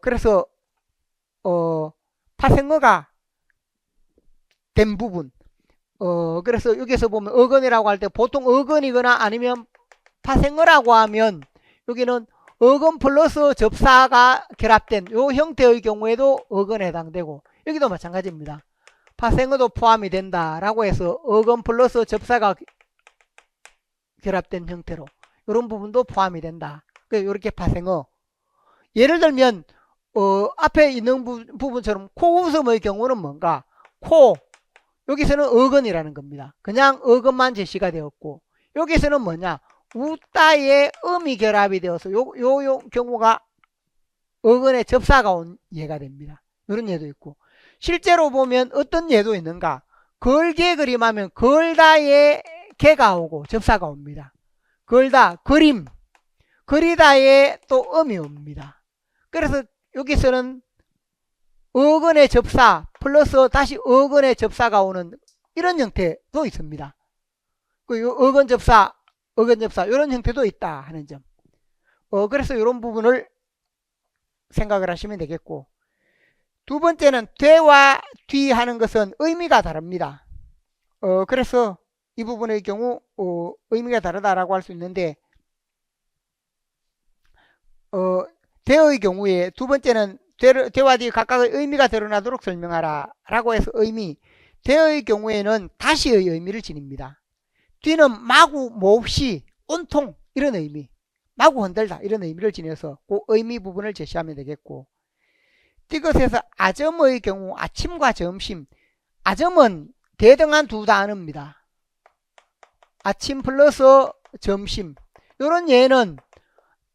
Speaker 1: 그래서 파생어가 된 부분 그래서 여기서 보면 어근이라고 할 때 보통 어근이거나 아니면 파생어라고 하면 여기는 어근 플러스 접사가 결합된 이 형태의 경우에도 어근에 해당되고 여기도 마찬가지입니다. 파생어도 포함이 된다라고 해서 어근 플러스 접사가 결합된 형태로 이런 부분도 포함이 된다. 이렇게 파생어. 예를 들면 앞에 있는 부분처럼 코웃음의 경우는 뭔가? 코 여기서는 어근이라는 겁니다. 그냥 어근만 제시가 되었고 여기서는 뭐냐? 웃다의 음이 결합이 되어서 요 경우가 어근에 접사가 온 예가 됩니다. 이런 예도 있고 실제로 보면 어떤 예도 있는가? 걸개 그림하면 걸다의 개가 오고 접사가 옵니다. 걸다 그림 그리다의 또 음이 옵니다. 그래서 여기서는 어근의 접사 플러스 다시 어근의 접사가 오는 이런 형태도 있습니다. 어근 접사 이런 형태도 있다 하는 점. 그래서 이런 부분을 생각을 하시면 되겠고 두 번째는 되와 뒤 하는 것은 의미가 다릅니다. 그래서 이 부분의 경우 의미가 다르다라고 할 수 있는데 되의 경우에 두 번째는 되와 뒤 각각의 의미가 드러나도록 설명하라 라고 해서 의미 되의 경우에는 다시의 의미를 지닙니다. 뒤는 마구 몹시 온통 이런 의미 마구 흔들다 이런 의미를 지녀서 그 의미 부분을 제시하면 되겠고 이것에서 아점의 경우 아침과 점심 아점은 대등한 두 단어입니다. 아침 플러스 점심 이런 예는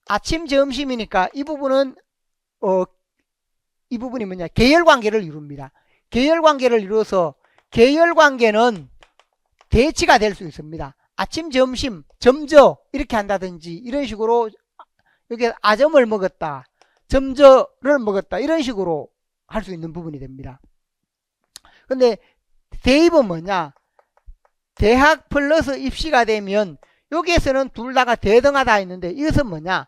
Speaker 1: 아침 점심이니까 이 부분은 이 부분이 뭐냐 계열관계를 이룹니다. 계열관계를 이루어서 계열관계는 대치가 될 수 있습니다. 아침 점심 점저 이렇게 한다든지 이런 식으로 여기 아점을 먹었다 점저를 먹었다 이런 식으로 할 수 있는 부분이 됩니다. 근데 대입은 뭐냐 대학 플러스 입시가 되면 여기에서는 둘 다가 대등하다 했는데 이것은 뭐냐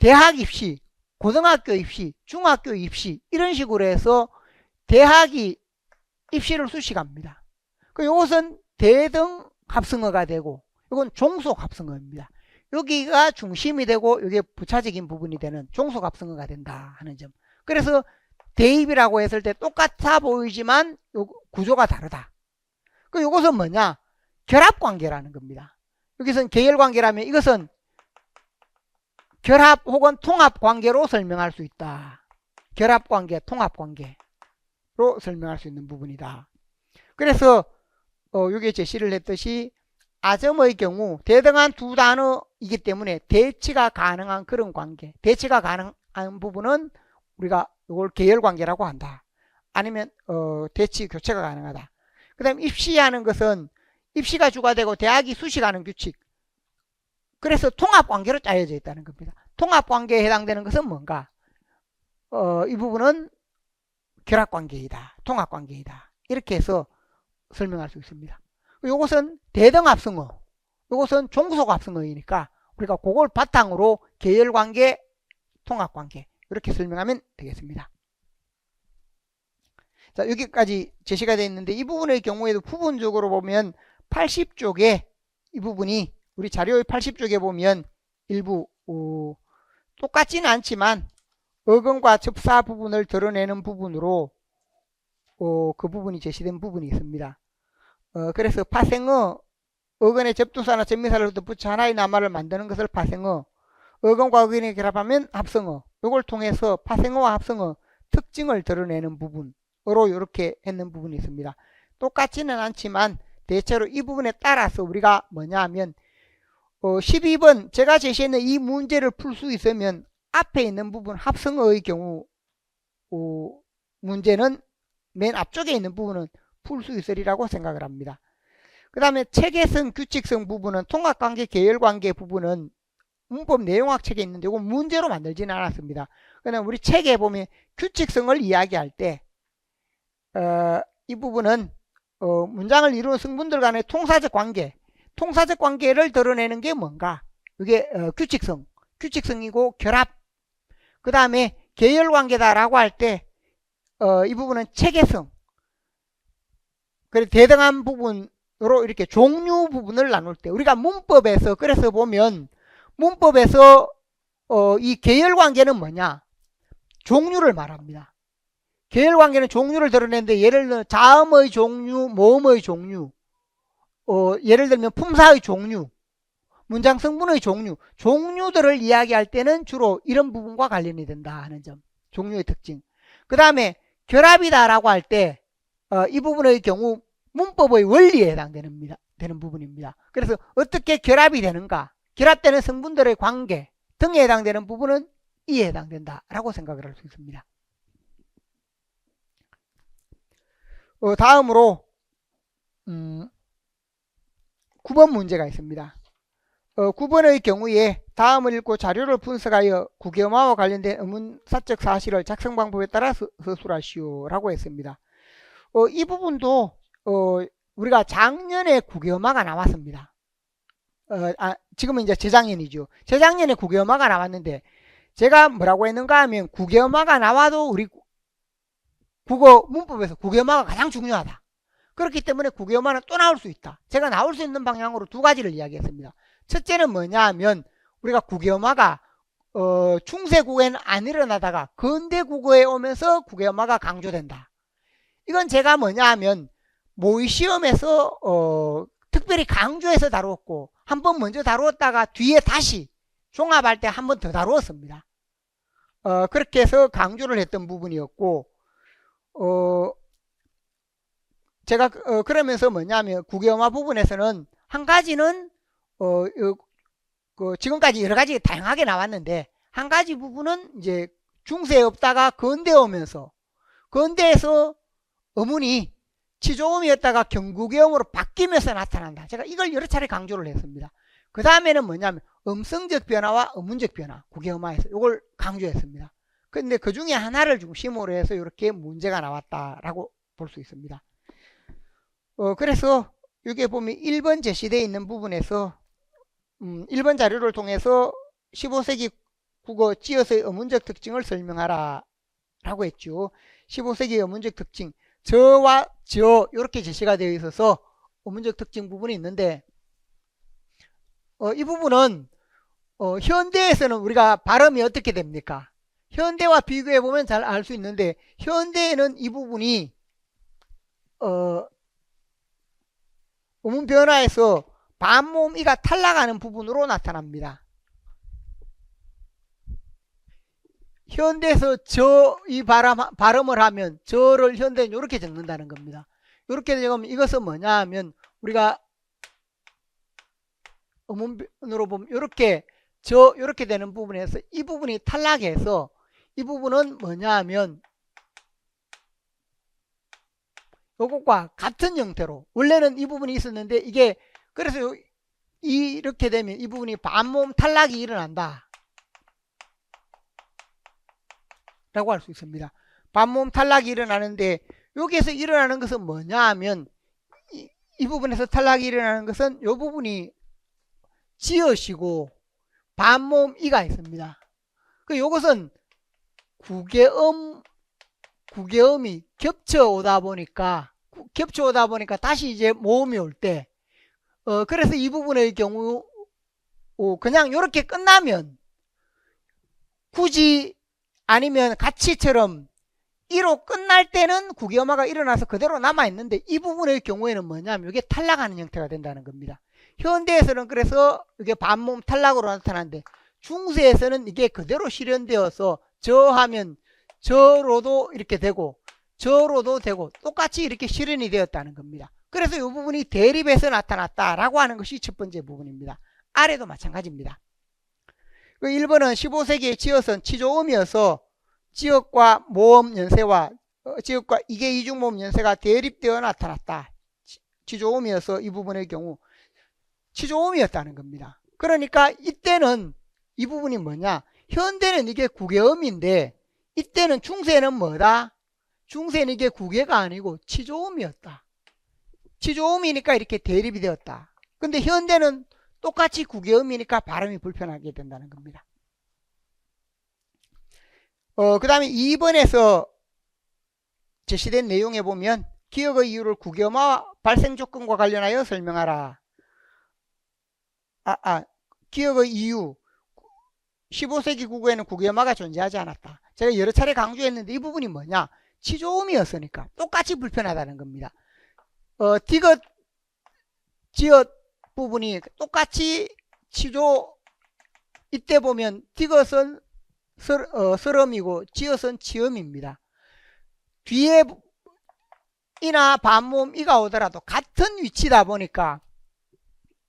Speaker 1: 대학 입시 고등학교 입시 중학교 입시 이런 식으로 해서 대학이 입시를 수식합니다. 이것은 대등 합성어가 되고 이건 종속 합성어입니다. 여기가 중심이 되고 이게 부차적인 부분이 되는 종속 합성어가 된다 하는 점. 그래서 대입이라고 했을 때 똑같아 보이지만 구조가 다르다. 이것은 뭐냐 결합관계라는 겁니다. 여기서는 계열관계라면 이것은 결합 혹은 통합관계로 설명할 수 있다. 결합관계 통합관계로 설명할 수 있는 부분이다. 그래서 여기에 제시를 했듯이 아점의 경우 대등한 두 단어이기 때문에 대치가 가능한 그런 관계 대치가 가능한 부분은 우리가 이걸 계열관계라고 한다. 아니면 대치 교체가 가능하다. 그 다음에 입시하는 것은 입시가 주가 되고 대학이 수식하는 규칙 그래서 통합관계로 짜여져 있다는 겁니다. 통합관계에 해당되는 것은 뭔가 이 부분은 결합관계이다 통합관계이다 이렇게 해서 설명할 수 있습니다. 이것은 대등합성어 이것은 종속합성어이니까 우리가 그걸 바탕으로 계열관계 통합관계 이렇게 설명하면 되겠습니다. 자 여기까지 제시가 되어 있는데 이 부분의 경우에도 부분적으로 보면 80쪽에 이 부분이 우리 자료의 80쪽에 보면 일부 똑같지는 않지만 어근과 접사 부분을 드러내는 부분으로 그 부분이 제시된 부분이 있습니다. 그래서 파생어 어근의 접두사나 접미사를 덧붙여 하나의 낱말을 만드는 것을 파생어 어근과 어근이 결합하면 합성어 이걸 통해서 파생어와 합성어 특징을 드러내는 부분으로 이렇게 했는 부분이 있습니다. 똑같지는 않지만 대체로 이 부분에 따라서 우리가 뭐냐 하면 12번 제가 제시했는 이 문제를 풀 수 있으면 앞에 있는 부분 합성어의 경우 문제는 맨 앞쪽에 있는 부분은 풀 수 있으리라고 생각을 합니다. 그 다음에 체계성 규칙성 부분은 통합관계 계열관계 부분은 문법 내용학 책에 있는데 이건 문제로 만들지는 않았습니다. 그냥 우리 책에 보면 규칙성을 이야기할 때 이 부분은 문장을 이루는 성분들 간의 통사적 관계를 드러내는 게 뭔가? 이게 규칙성이고 결합, 그 다음에 계열관계다라고 할 때 이 부분은 체계성, 그리고 대등한 부분으로 이렇게 종류 부분을 나눌 때 우리가 문법에서 그래서 보면 문법에서 이 계열관계는 뭐냐? 종류를 말합니다. 계열관계는 종류를 드러내는데 예를 들어 자음의 종류, 모음의 종류, 예를 들면 품사의 종류, 문장 성분의 종류들을 이야기할 때는 주로 이런 부분과 관련이 된다 하는 점, 종류의 특징. 그 다음에 결합이다라고 할 때 이 부분의 경우 문법의 원리에 해당되는 부분입니다. 그래서 어떻게 결합이 되는가, 결합되는 성분들의 관계 등에 해당되는 부분은 이에 해당된다라고 생각을 할 수 있습니다. 다음으로 9번 문제가 있습니다. 9번의 경우에 다음을 읽고 자료를 분석하여 국어마와 관련된 의문사적 사실을 작성 방법에 따라 서술하시오 라고 했습니다. 이 부분도 우리가 작년에 국어마가 나왔습니다. 지금은 이제 재작년이죠. 재작년에 국어마가 나왔는데 제가 뭐라고 했는가 하면 국어마가 나와도 우리 국어 문법에서 국어마가 가장 중요하다. 그렇기 때문에 국어마는 또 나올 수 있다. 제가 나올 수 있는 방향으로 두 가지를 이야기했습니다. 첫째는 뭐냐 하면 우리가 국어마가 중세 국어에는 안 일어나다가 근대 국어에 오면서 국어마가 강조된다. 이건 제가 뭐냐 하면 모의 시험에서 특별히 강조해서 다루었고 한 번 먼저 다루었다가 뒤에 다시 종합할 때 한 번 더 다루었습니다. 그렇게 해서 강조를 했던 부분이었고 제가 그러면서 뭐냐면 국어마 부분에서는 한 가지는 지금까지 여러 가지 다양하게 나왔는데 한 가지 부분은 이제 중세에 없다가 근대에 오면서 근대에서 어문이 치조음이었다가 경구계음으로 바뀌면서 나타난다. 제가 이걸 여러 차례 강조를 했습니다. 그 다음에는 뭐냐면 음성적 변화와 어문적 변화, 국어마에서 이걸 강조했습니다. 근데 그 중에 하나를 중심으로 해서 이렇게 문제가 나왔다라고 볼 수 있습니다. 그래서 여기에 보면 1번 제시되어 있는 부분에서 1번 자료를 통해서 15세기 국어 찌어서의 어문적 특징을 설명하라 라고 했죠. 15세기 어문적 특징, 저와 저 이렇게 제시가 되어 있어서 어문적 특징 부분이 있는데 이 부분은 현대에서는 우리가 발음이 어떻게 됩니까? 현대와 비교해 보면 잘 알 수 있는데 현대에는 이 부분이 어문 변화에서 반모음 이가 탈락하는 부분으로 나타납니다. 현대에서 이 발음을 하면 저를 현대는 이렇게 적는다는 겁니다. 이렇게 적으면 이것은 뭐냐 하면 우리가 어문으로 보면 이렇게 이렇게 되는 부분에서 이 부분이 탈락해서 이 부분은 뭐냐 하면 이것과 같은 형태로 원래는 이 부분이 있었는데 이게 그래서 이렇게 되면 이 부분이 반모음 탈락이 일어난다 라고 할 수 있습니다. 반모음 탈락이 일어나는데 여기에서 일어나는 것은 뭐냐 하면 이 부분에서 탈락이 일어나는 것은 이 부분이 지어시고 반모음 이가 있습니다. 이것은 국외음이 겹쳐오다 보니까 다시 이제 모음이 올 때 그래서 이 부분의 경우 그냥 이렇게 끝나면 굳이 아니면 가치처럼 이로 끝날 때는 국외음화가 일어나서 그대로 남아있는데 이 부분의 경우에는 뭐냐면 이게 탈락하는 형태가 된다는 겁니다. 현대에서는 그래서 이게 반모음 탈락으로 나타나는데 중세에서는 이게 그대로 실현되어서 저 하면 저로도 이렇게 되고 저로도 되고 똑같이 이렇게 실현이 되었다는 겁니다. 그래서 이 부분이 대립해서 나타났다라고 하는 것이 첫 번째 부분입니다. 아래도 마찬가지입니다. 1번은 15세기에 지어선 치조음이어서 지역과 모음 연세와 지역과 이계 이중 모음 연세가 대립되어 나타났다. 치조음이어서 이 부분의 경우 치조음이었다는 겁니다. 그러니까 이때는 이 부분이 뭐냐? 현대는 이게 국외음인데 이때는 중세는 뭐다? 중세는 이게 국외가 아니고 치조음이었다. 치조음이니까 이렇게 대립이 되었다. 근데 현대는 똑같이 국외음이니까 발음이 불편하게 된다는 겁니다. 그 다음에 2번에서 제시된 내용에 보면 기억의 이유를 국외음화 발생 조건과 관련하여 설명하라. 기억의 이유. 15세기 국어에는 국외음화가 존재하지 않았다. 제가 여러 차례 강조했는데 이 부분이 뭐냐? 치조음이었으니까 똑같이 불편하다는 겁니다. 디귿, 지읒 부분이 똑같이 치조, 이때 보면 디귿은 설음이고 지읒은 치음입니다. 뒤에 이나 반모음 이가 오더라도 같은 위치다 보니까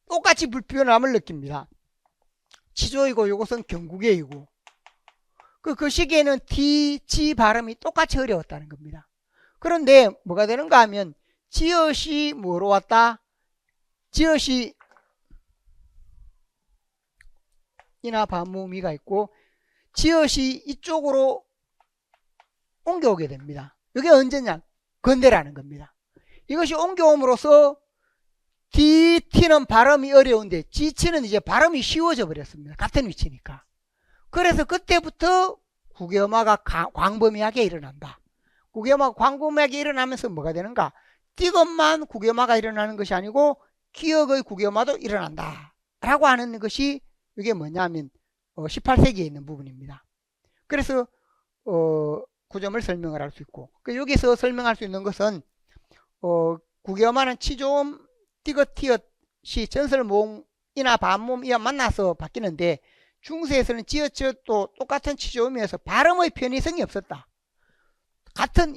Speaker 1: 똑같이 불편함을 느낍니다. 치조이고 이것은 경국예이고 그 시기에는 D, G 발음이 똑같이 어려웠다는 겁니다. 그런데 뭐가 되는가 하면 지읒이 뭐로 왔다? 지읒이 이나 반모음이가 있고 지읒이 이쪽으로 옮겨오게 됩니다. 이게 언제냐? 근대라는 겁니다. 이것이 옮겨옴으로써 D, T는 발음이 어려운데 G, T는 이제 발음이 쉬워져 버렸습니다. 같은 위치니까. 그래서 그때부터 국외음화가 광범위하게 일어난다. 국외음화가 광범위하게 일어나면서 뭐가 되는가? 디귿만 국외음화가 일어나는 것이 아니고 기억의 국외음화도 일어난다. 라고 하는 것이 이게 뭐냐면 18세기에 있는 부분입니다. 그래서 그 점을 설명을 할 수 있고 여기서 설명할 수 있는 것은 국외음화는 치조음, 디귿, 티읕이 전설모음이나 반모음이와 만나서 바뀌는데 중세에서는 지읒, 지읒도 똑같은 치조음이어서 발음의 편의성이 없었다. 같은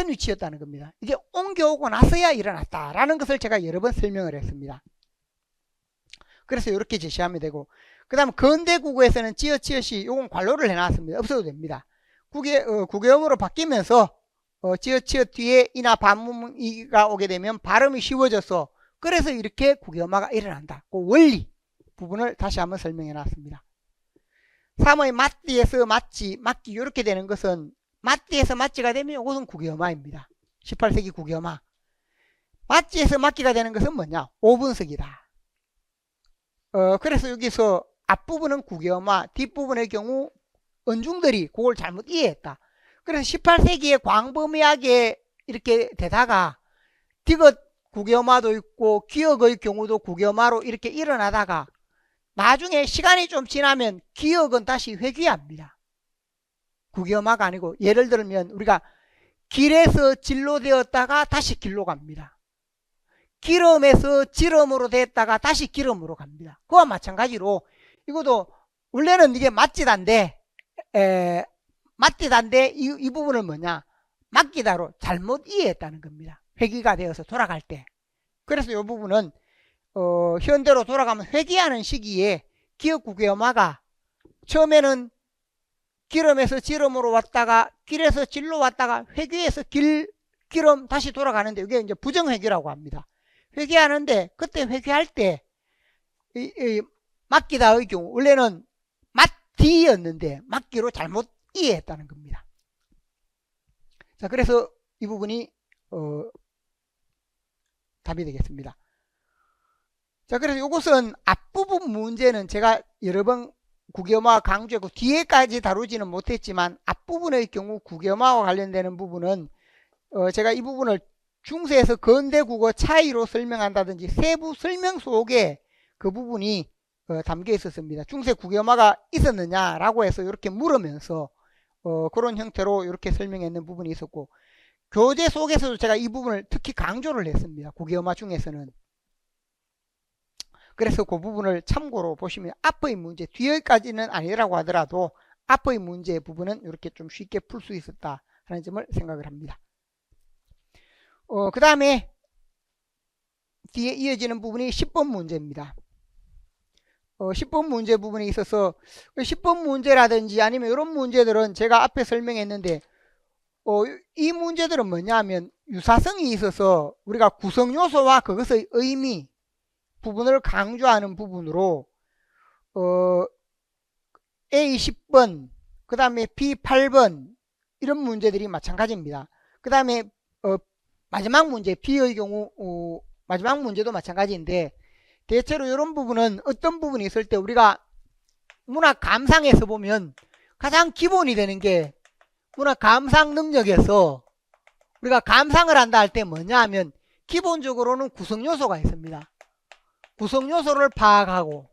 Speaker 1: 위치였다는 겁니다. 이게 옮겨오고 나서야 일어났다라는 것을 제가 여러 번 설명을 했습니다. 그래서 이렇게 제시하면 되고 그 다음 근대 국어에서는 지읒, 치읒이 이건 관로를 해놨습니다. 없어도 됩니다. 국외음으로 바뀌면서 지읒, 치읒 뒤에 이나 반모음이가 오게 되면 발음이 쉬워져서 그래서 이렇게 국외음화가 일어난다. 그 원리 부분을 다시 한번 설명해 놨습니다. 3의 맞디에서 맞지, 맞기 이렇게 되는 것은 맞디에서 맞지가 되면 이것은 국외음화입니다. 18세기 국외음화. 맞지에서 맞기가 되는 것은 뭐냐? 5분석이다. 그래서 여기서 앞부분은 국외음화, 뒷부분의 경우 언중들이 그걸 잘못 이해했다. 그래서 18세기에 광범위하게 이렇게 되다가 디귿 국외음화도 있고 기억의 경우도 국외음화로 이렇게 일어나다가 나중에 시간이 좀 지나면 기억은 다시 회귀합니다. 국외음화가 아니고 예를 들면 우리가 길에서 질로 되었다가 다시 길로 갑니다. 기름에서 지름으로 됐다가 다시 기름으로 갑니다. 그와 마찬가지로 이것도 원래는 이게 맞지단데 이 부분은 뭐냐? 맡기다로 잘못 이해했다는 겁니다. 회귀가 되어서 돌아갈 때. 그래서 이 부분은 현대로 돌아가면 회귀하는 시기에 기억 국외음화가 처음에는 기름에서 지름으로 왔다가 길에서 질로 왔다가 회귀해서 기름 다시 돌아가는데 이게 이제 부정회귀라고 합니다. 회귀하는데 그때 회귀할 때 맡기다의 경우 원래는 맞디였는데 맡기로 잘못 이해했다는 겁니다. 자, 그래서 이 부분이 답이 되겠습니다. 자, 그래서 이것은 앞부분 문제는 제가 여러 번 국외음화 강조했고 뒤에까지 다루지는 못했지만 앞부분의 경우 국외음화와 관련되는 부분은 제가 이 부분을 중세에서 근대 국어 차이로 설명한다든지 세부 설명 속에 그 부분이 담겨 있었습니다. 중세 국외음화가 있었느냐라고 해서 이렇게 물으면서 그런 형태로 이렇게 설명했는 부분이 있었고 교재 속에서도 제가 이 부분을 특히 강조를 했습니다. 국외음화 중에서는. 그래서 그 부분을 참고로 보시면 앞의 문제, 뒤에까지는 아니라고 하더라도 앞의 문제 부분은 이렇게 좀 쉽게 풀 수 있었다 하는 점을 생각을 합니다. 그 다음에 뒤에 이어지는 부분이 10번 문제입니다. 10번 문제 부분에 있어서 10번 문제라든지 아니면 이런 문제들은 제가 앞에 설명했는데 이 문제들은 뭐냐면 유사성이 있어서 우리가 구성요소와 그것의 의미 부분을 강조하는 부분으로 A 10번, 그 다음에 B 8번 이런 문제들이 마찬가지입니다. 그 다음에 마지막 문제 B의 경우 마지막 문제도 마찬가지인데 대체로 이런 부분은 어떤 부분이 있을 때 우리가 문학 감상에서 보면 가장 기본이 되는 게 문학 감상 능력에서 우리가 감상을 한다 할 때 뭐냐 하면 기본적으로는 구성 요소가 있습니다. 구성 요소를 파악하고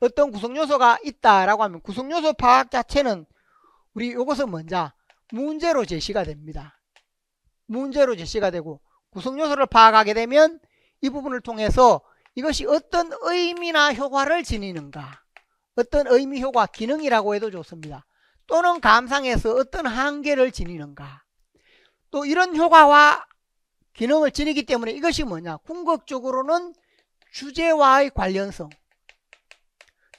Speaker 1: 어떤 구성 요소가 있다라고 하면 구성 요소 파악 자체는 우리 이것은 먼저 문제로 제시가 됩니다. 문제로 제시가 되고 구성 요소를 파악하게 되면 이 부분을 통해서 이것이 어떤 의미나 효과를 지니는가, 어떤 의미, 효과, 기능이라고 해도 좋습니다. 또는 감상에서 어떤 한계를 지니는가, 또 이런 효과와 기능을 지니기 때문에 이것이 뭐냐, 궁극적으로는 주제와의 관련성,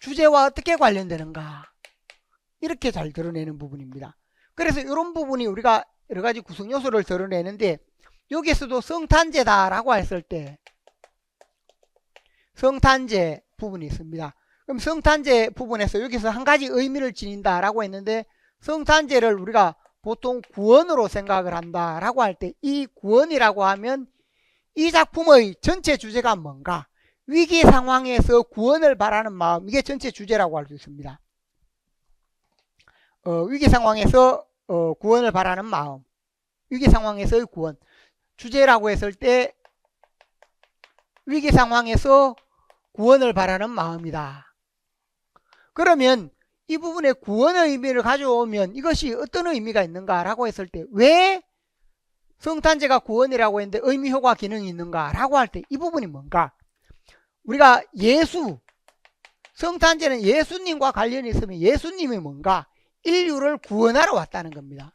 Speaker 1: 주제와 어떻게 관련되는가, 이렇게 잘 드러내는 부분입니다. 그래서 이런 부분이 우리가 여러가지 구성 요소를 드러내는데 여기에서도 성탄제다라고 했을 때 성탄제 부분이 있습니다. 그럼 성탄제 부분에서 여기서 한 가지 의미를 지닌다라고 했는데 성탄제를 우리가 보통 구원으로 생각을 한다라고 할 때 이 구원이라고 하면 이 작품의 전체 주제가 뭔가, 위기 상황에서 구원을 바라는 마음, 이게 전체 주제라고 할 수 있습니다. 위기 상황에서 구원을 바라는 마음, 위기 상황에서의 구원, 주제라고 했을 때 위기 상황에서 구원을 바라는 마음이다. 그러면 이 부분에 구원의 의미를 가져오면 이것이 어떤 의미가 있는가라고 했을 때 왜 성탄제가 구원이라고 했는데 의미, 효과, 기능이 있는가라고 할 때 이 부분이 뭔가, 우리가 성탄제는 예수님과 관련이 있으면 예수님이 뭔가 인류를 구원하러 왔다는 겁니다.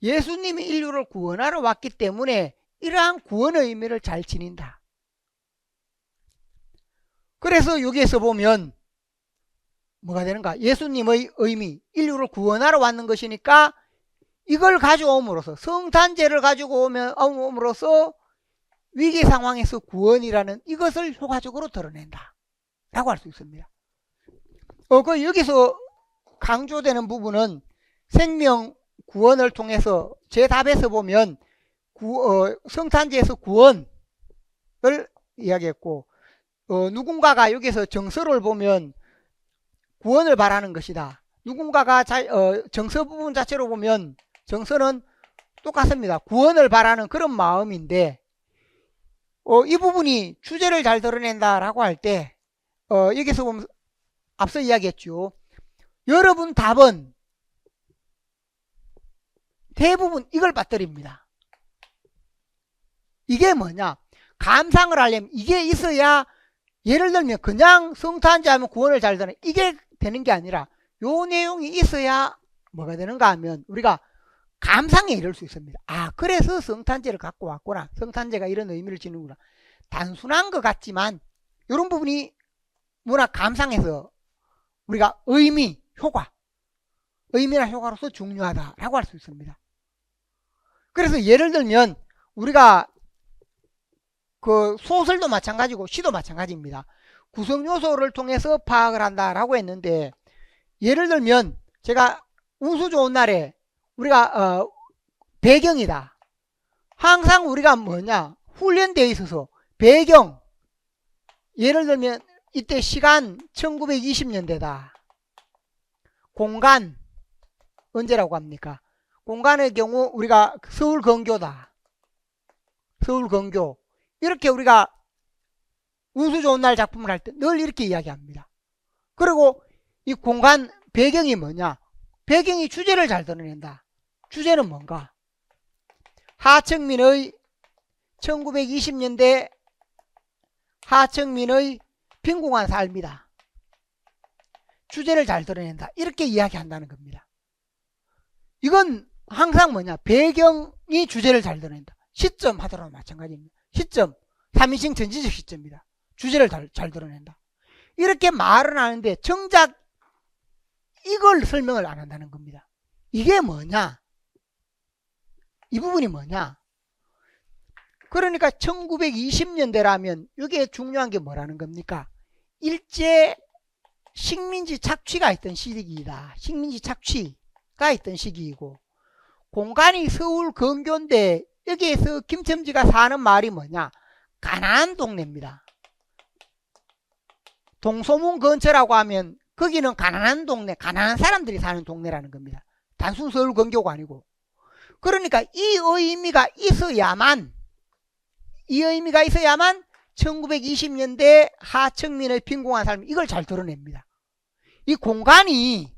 Speaker 1: 예수님이 인류를 구원하러 왔기 때문에 이러한 구원의 의미를 잘 지닌다. 그래서 여기에서 보면 뭐가 되는가, 예수님의 의미, 인류를 구원하러 왔는 것이니까 이걸 가져옴으로써, 성탄제를 가지고 옴으로써 위기 상황에서 구원이라는 이것을 효과적으로 드러낸다 라고 할 수 있습니다. 여기서 강조되는 부분은 생명 구원을 통해서 제 답에서 보면 성탄제에서 구원을 이야기했고, 누군가가 여기서 정서를 보면 구원을 바라는 것이다. 누군가가 정서 부분 자체로 보면 정서는 똑같습니다. 구원을 바라는 그런 마음인데 이 부분이 주제를 잘 드러낸다라고 할 때 여기서 보면 앞서 이야기했죠. 여러분 답은 대부분 이걸 빠뜨립니다. 이게 뭐냐, 감상을 하려면 이게 있어야, 예를 들면 그냥 성탄제 하면 구원을 잘 드러내, 이게 되는 게 아니라 요 내용이 있어야 뭐가 되는가 하면 우리가 감상에 이를 수 있습니다. 아, 그래서 성탄제를 갖고 왔구나, 성탄제가 이런 의미를 지는구나. 단순한 것 같지만 이런 부분이 문학 감상에서 우리가 의미, 효과, 의미나 효과로서 중요하다라고 할 수 있습니다. 그래서 예를 들면 우리가 그 소설도 마찬가지고 시도 마찬가지입니다. 구성 요소를 통해서 파악을 한다라고 했는데, 예를 들면 제가 운수 좋은 날에 우리가 배경이다. 항상 우리가 뭐냐, 훈련되어 있어서 배경, 예를 들면 이때 시간 1920년대다. 공간 언제라고 합니까? 공간의 경우 우리가 서울 근교다. 서울 근교. 이렇게 우리가 운수 좋은 날 작품을 할 때 늘 이렇게 이야기합니다. 그리고 이 공간 배경이 뭐냐? 배경이 주제를 잘 드러낸다. 주제는 뭔가? 하청민의 1920년대 하청민의 빈궁한 삶이다. 주제를 잘 드러낸다. 이렇게 이야기한다는 겁니다. 이건 항상 뭐냐? 배경이 주제를 잘 드러낸다. 시점 하더라도 마찬가지입니다. 시점, 3인칭 전지적 시점이다. 주제를 잘 드러낸다. 이렇게 말은 하는데 정작 이걸 설명을 안 한다는 겁니다. 이게 뭐냐? 이 부분이 뭐냐? 그러니까 1920년대라면 이게 중요한 게 뭐라는 겁니까? 일제 식민지 착취가 있던 시기이다. 식민지 착취가 있던 시기이고, 공간이 서울 근교인데 여기에서 김첨지가 사는 마을이 뭐냐? 가난한 동네입니다. 동소문 근처라고 하면 거기는 가난한 동네, 가난한 사람들이 사는 동네라는 겁니다. 단순 서울 근교가 아니고. 그러니까 이 의미가 있어야만 1920년대 하청민의 빈곤한 삶, 이걸 잘 드러냅니다. 이 공간이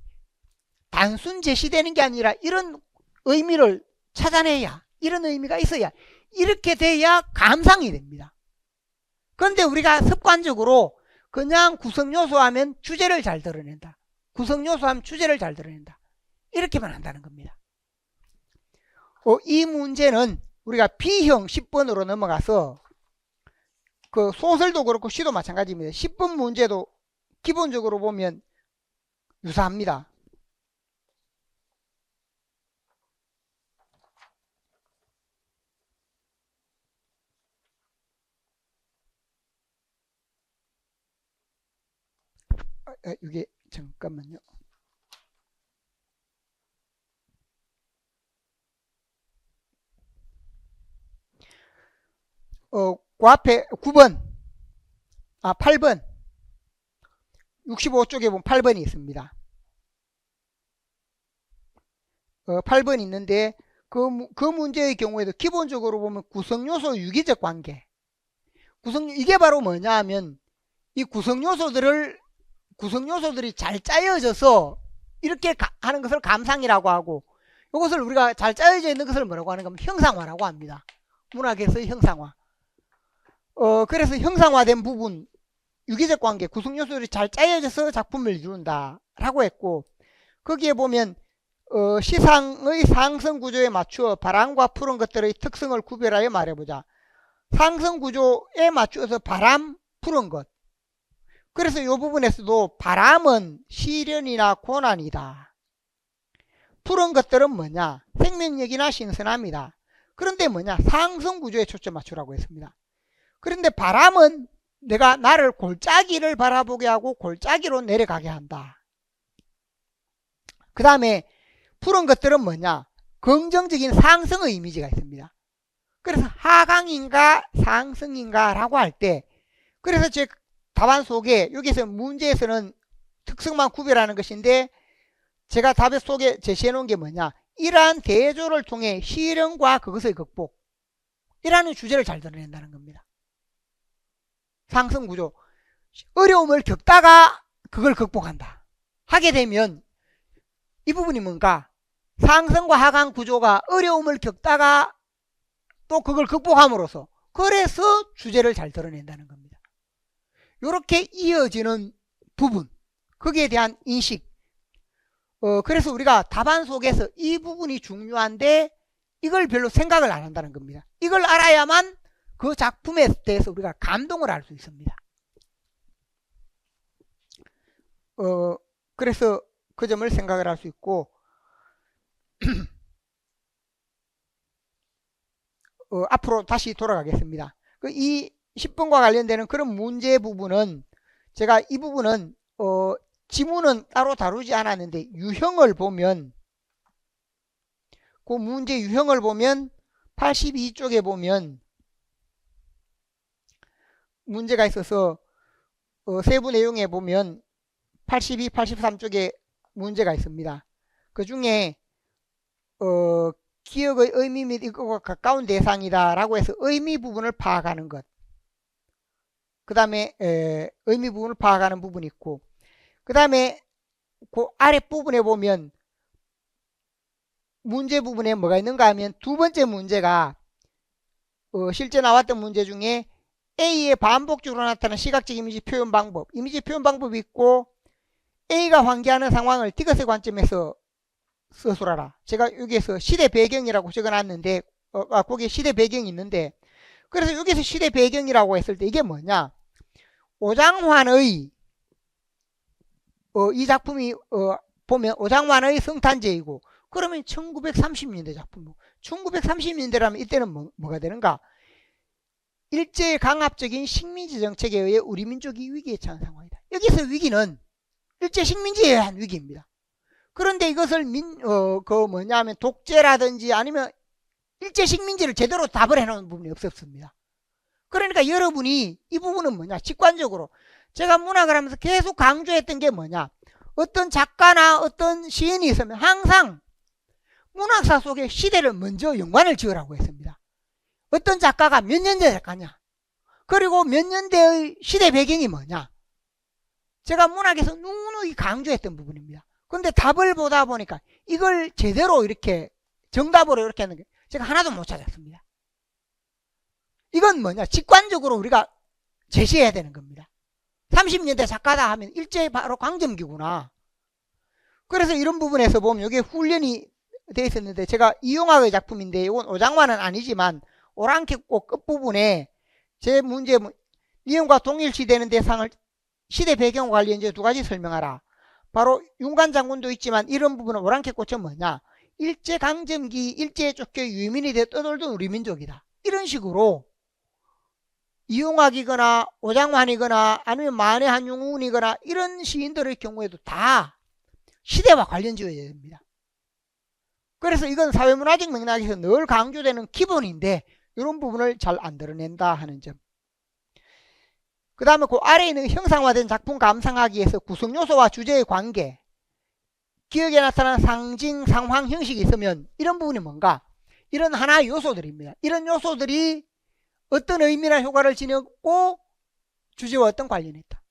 Speaker 1: 단순 제시되는 게 아니라 이런 의미를 찾아내야, 이런 의미가 있어야, 이렇게 돼야 감상이 됩니다. 그런데 우리가 습관적으로 그냥 구성요소 하면 주제를 잘 드러낸다. 구성요소 하면 주제를 잘 드러낸다. 이렇게만 한다는 겁니다. 이 문제는 우리가 B형 10번으로 넘어가서 그 소설도 그렇고 시도 마찬가지입니다. 10번 문제도 기본적으로 보면 유사합니다. 이게 잠깐만요. 그 앞에 9번, 8번, 65쪽에 보면 8번이 있습니다. 8번 있는데 그 문제의 경우에도 기본적으로 보면 구성요소 유기적 관계, 이게 바로 뭐냐 하면 이 구성요소들이 잘 짜여져서 이렇게 하는 것을 감상이라고 하고, 이것을 우리가 잘 짜여져 있는 것을 뭐라고 하는 겁니까? 형상화라고 합니다. 문학에서의 형상화. 그래서 형상화된 부분, 유기적 관계, 구성요소들이 잘 짜여져서 작품을 이룬다라고 했고, 거기에 보면 시상의 상승 구조에 맞추어 바람과 푸른 것들의 특성을 구별하여 말해보자. 상승 구조에 맞추어서 바람, 푸른 것. 그래서 이 부분에서도 바람은 시련이나 고난이다. 푸른 것들은 뭐냐? 생명력이나 신선함이다. 그런데 뭐냐? 상승 구조에 초점 맞추라고 했습니다. 그런데 바람은 내가 나를 골짜기를 바라보게 하고 골짜기로 내려가게 한다. 그 다음에 푸른 것들은 뭐냐? 긍정적인 상승의 이미지가 있습니다. 그래서 하강인가 상승인가 라고 할 때, 그래서 제 답안 속에 여기서 문제에서는 특성만 구별하는 것인데, 제가 답 속에 제시해 놓은 게 뭐냐? 이러한 대조를 통해 시련과 그것의 극복, 이라는 주제를 잘 드러낸다는 겁니다. 상승구조, 어려움을 겪다가 그걸 극복한다 하게 되면 이 부분이 뭔가? 상승과 하강 구조가 어려움을 겪다가 또 그걸 극복함으로써, 그래서 주제를 잘 드러낸다는 겁니다. 이렇게 이어지는 부분, 거기에 대한 인식. 그래서 우리가 답안 속에서 이 부분이 중요한데 이걸 별로 생각을 안 한다는 겁니다. 이걸 알아야만 그 작품에 대해서 우리가 감동을 할 수 있습니다. 그래서 그 점을 생각을 할 수 있고, 앞으로 다시 돌아가겠습니다. 이 10번과 관련되는 그런 문제 부분은 제가 이 부분은 지문은 따로 다루지 않았는데 유형을 보면, 그 문제 유형을 보면 82쪽에 보면 문제가 있어서 세부 내용에 보면 82, 83쪽에 문제가 있습니다. 그 중에 기억의 의미 및 이것과 가까운 대상이다 라고 해서 의미 부분을 파악하는 것, 그 다음에 의미 부분을 파악하는 부분이 있고, 그 다음에 그 아랫부분에 보면 문제 부분에 뭐가 있는가 하면 두 번째 문제가 실제 나왔던 문제 중에 A의 반복적으로 나타나는 시각적 이미지 표현 방법, 이미지 표현 방법이 있고, A가 환기하는 상황을 디귿의 관점에서 서술하라. 제가 여기에서 시대 배경이라고 적어놨는데, 거기에 시대 배경이 있는데, 그래서 여기서 시대 배경이라고 했을 때 이게 뭐냐? 오장환의 이 작품이 보면 오장환의 성탄제이고, 그러면 1930년대 작품, 1930년대라면 이때는 뭐가 되는가? 일제의 강압적인 식민지 정책에 의해 우리 민족이 위기에 처한 상황이다. 여기서 위기는 일제 식민지에 의한 위기입니다. 그런데 이것을 뭐냐면 독재라든지 아니면 일제 식민지를 제대로 답을 해놓은 부분이 없었습니다. 그러니까 여러분이 이 부분은 뭐냐, 직관적으로 제가 문학을 하면서 계속 강조했던 게 뭐냐, 어떤 작가나 어떤 시인이 있으면 항상 문학사 속에 시대를 먼저 연관을 지으라고 했습니다. 어떤 작가가 몇 년대 작가냐, 그리고 몇 년대의 시대 배경이 뭐냐, 제가 문학에서 누누이 강조했던 부분입니다. 근데 답을 보다 보니까 이걸 제대로 이렇게 정답으로 이렇게 하는 게 제가 하나도 못 찾았습니다. 이건 뭐냐, 직관적으로 우리가 제시해야 되는 겁니다. 30년대 작가다 하면 일제 바로 강점기구나. 그래서 이런 부분에서 보면 여기에 훈련이 되어 있었는데, 제가 이용학의 작품인데 이건 오장관은 아니지만 오랑캐꽃 끝부분에 제 문제, 이용과 동일시되는 대상을 시대 배경과 관련해서 두 가지 설명하라. 바로 윤관 장군도 있지만 이런 부분은 오랑캐꽃은 뭐냐, 일제강점기 일제에 쫓겨 유민이 되어 떠돌던 우리 민족이다. 이런 식으로 이용학이거나 오장환이거나 아니면 만해 한용운이거나 이런 시인들의 경우에도 다 시대와 관련지어야 됩니다. 그래서 이건 사회문화적 맥락에서 늘 강조되는 기본인데 이런 부분을 잘 안 드러낸다 하는 점. 그 다음에 그 아래에 있는 형상화된 작품 감상하기에서 구성요소와 주제의 관계, 기억에 나타나는 상징, 상황, 형식이 있으면 이런 부분이 뭔가, 이런 하나의 요소들입니다. 이런 요소들이 어떤 의미나 효과를 지녔고 주제와 어떤 관련이 있다.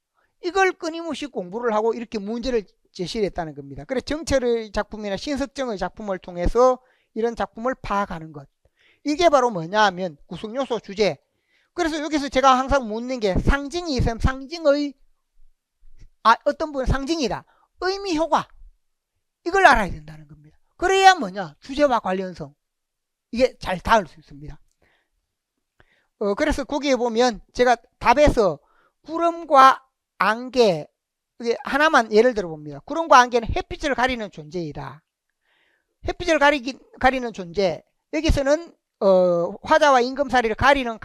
Speaker 1: 이걸 끊임없이 공부를 하고 이렇게 문제를 제시를 했다는 겁니다. 그래서 정철의 작품이나 신석정의 작품을 통해서 이런 작품을 파악하는 것. 이게 바로 뭐냐 하면 구성요소, 주제. 그래서 여기서 제가 항상 묻는 게 상징이 있으면 상징의 어떤 부분은 상징이다. 의미, 효과. 이걸 알아야 된다는 겁니다. 그래야 뭐냐, 주제와 관련성. 이게 잘 닿을 수 있습니다. 그래서 거기에 보면 제가 답에서 구름과 안개, 이게 하나만 예를 들어 봅니다. 구름과 안개는 햇빛을 가리는 존재이다. 햇빛을 가리는 존재. 여기서는 화자와 임금사리를 가리는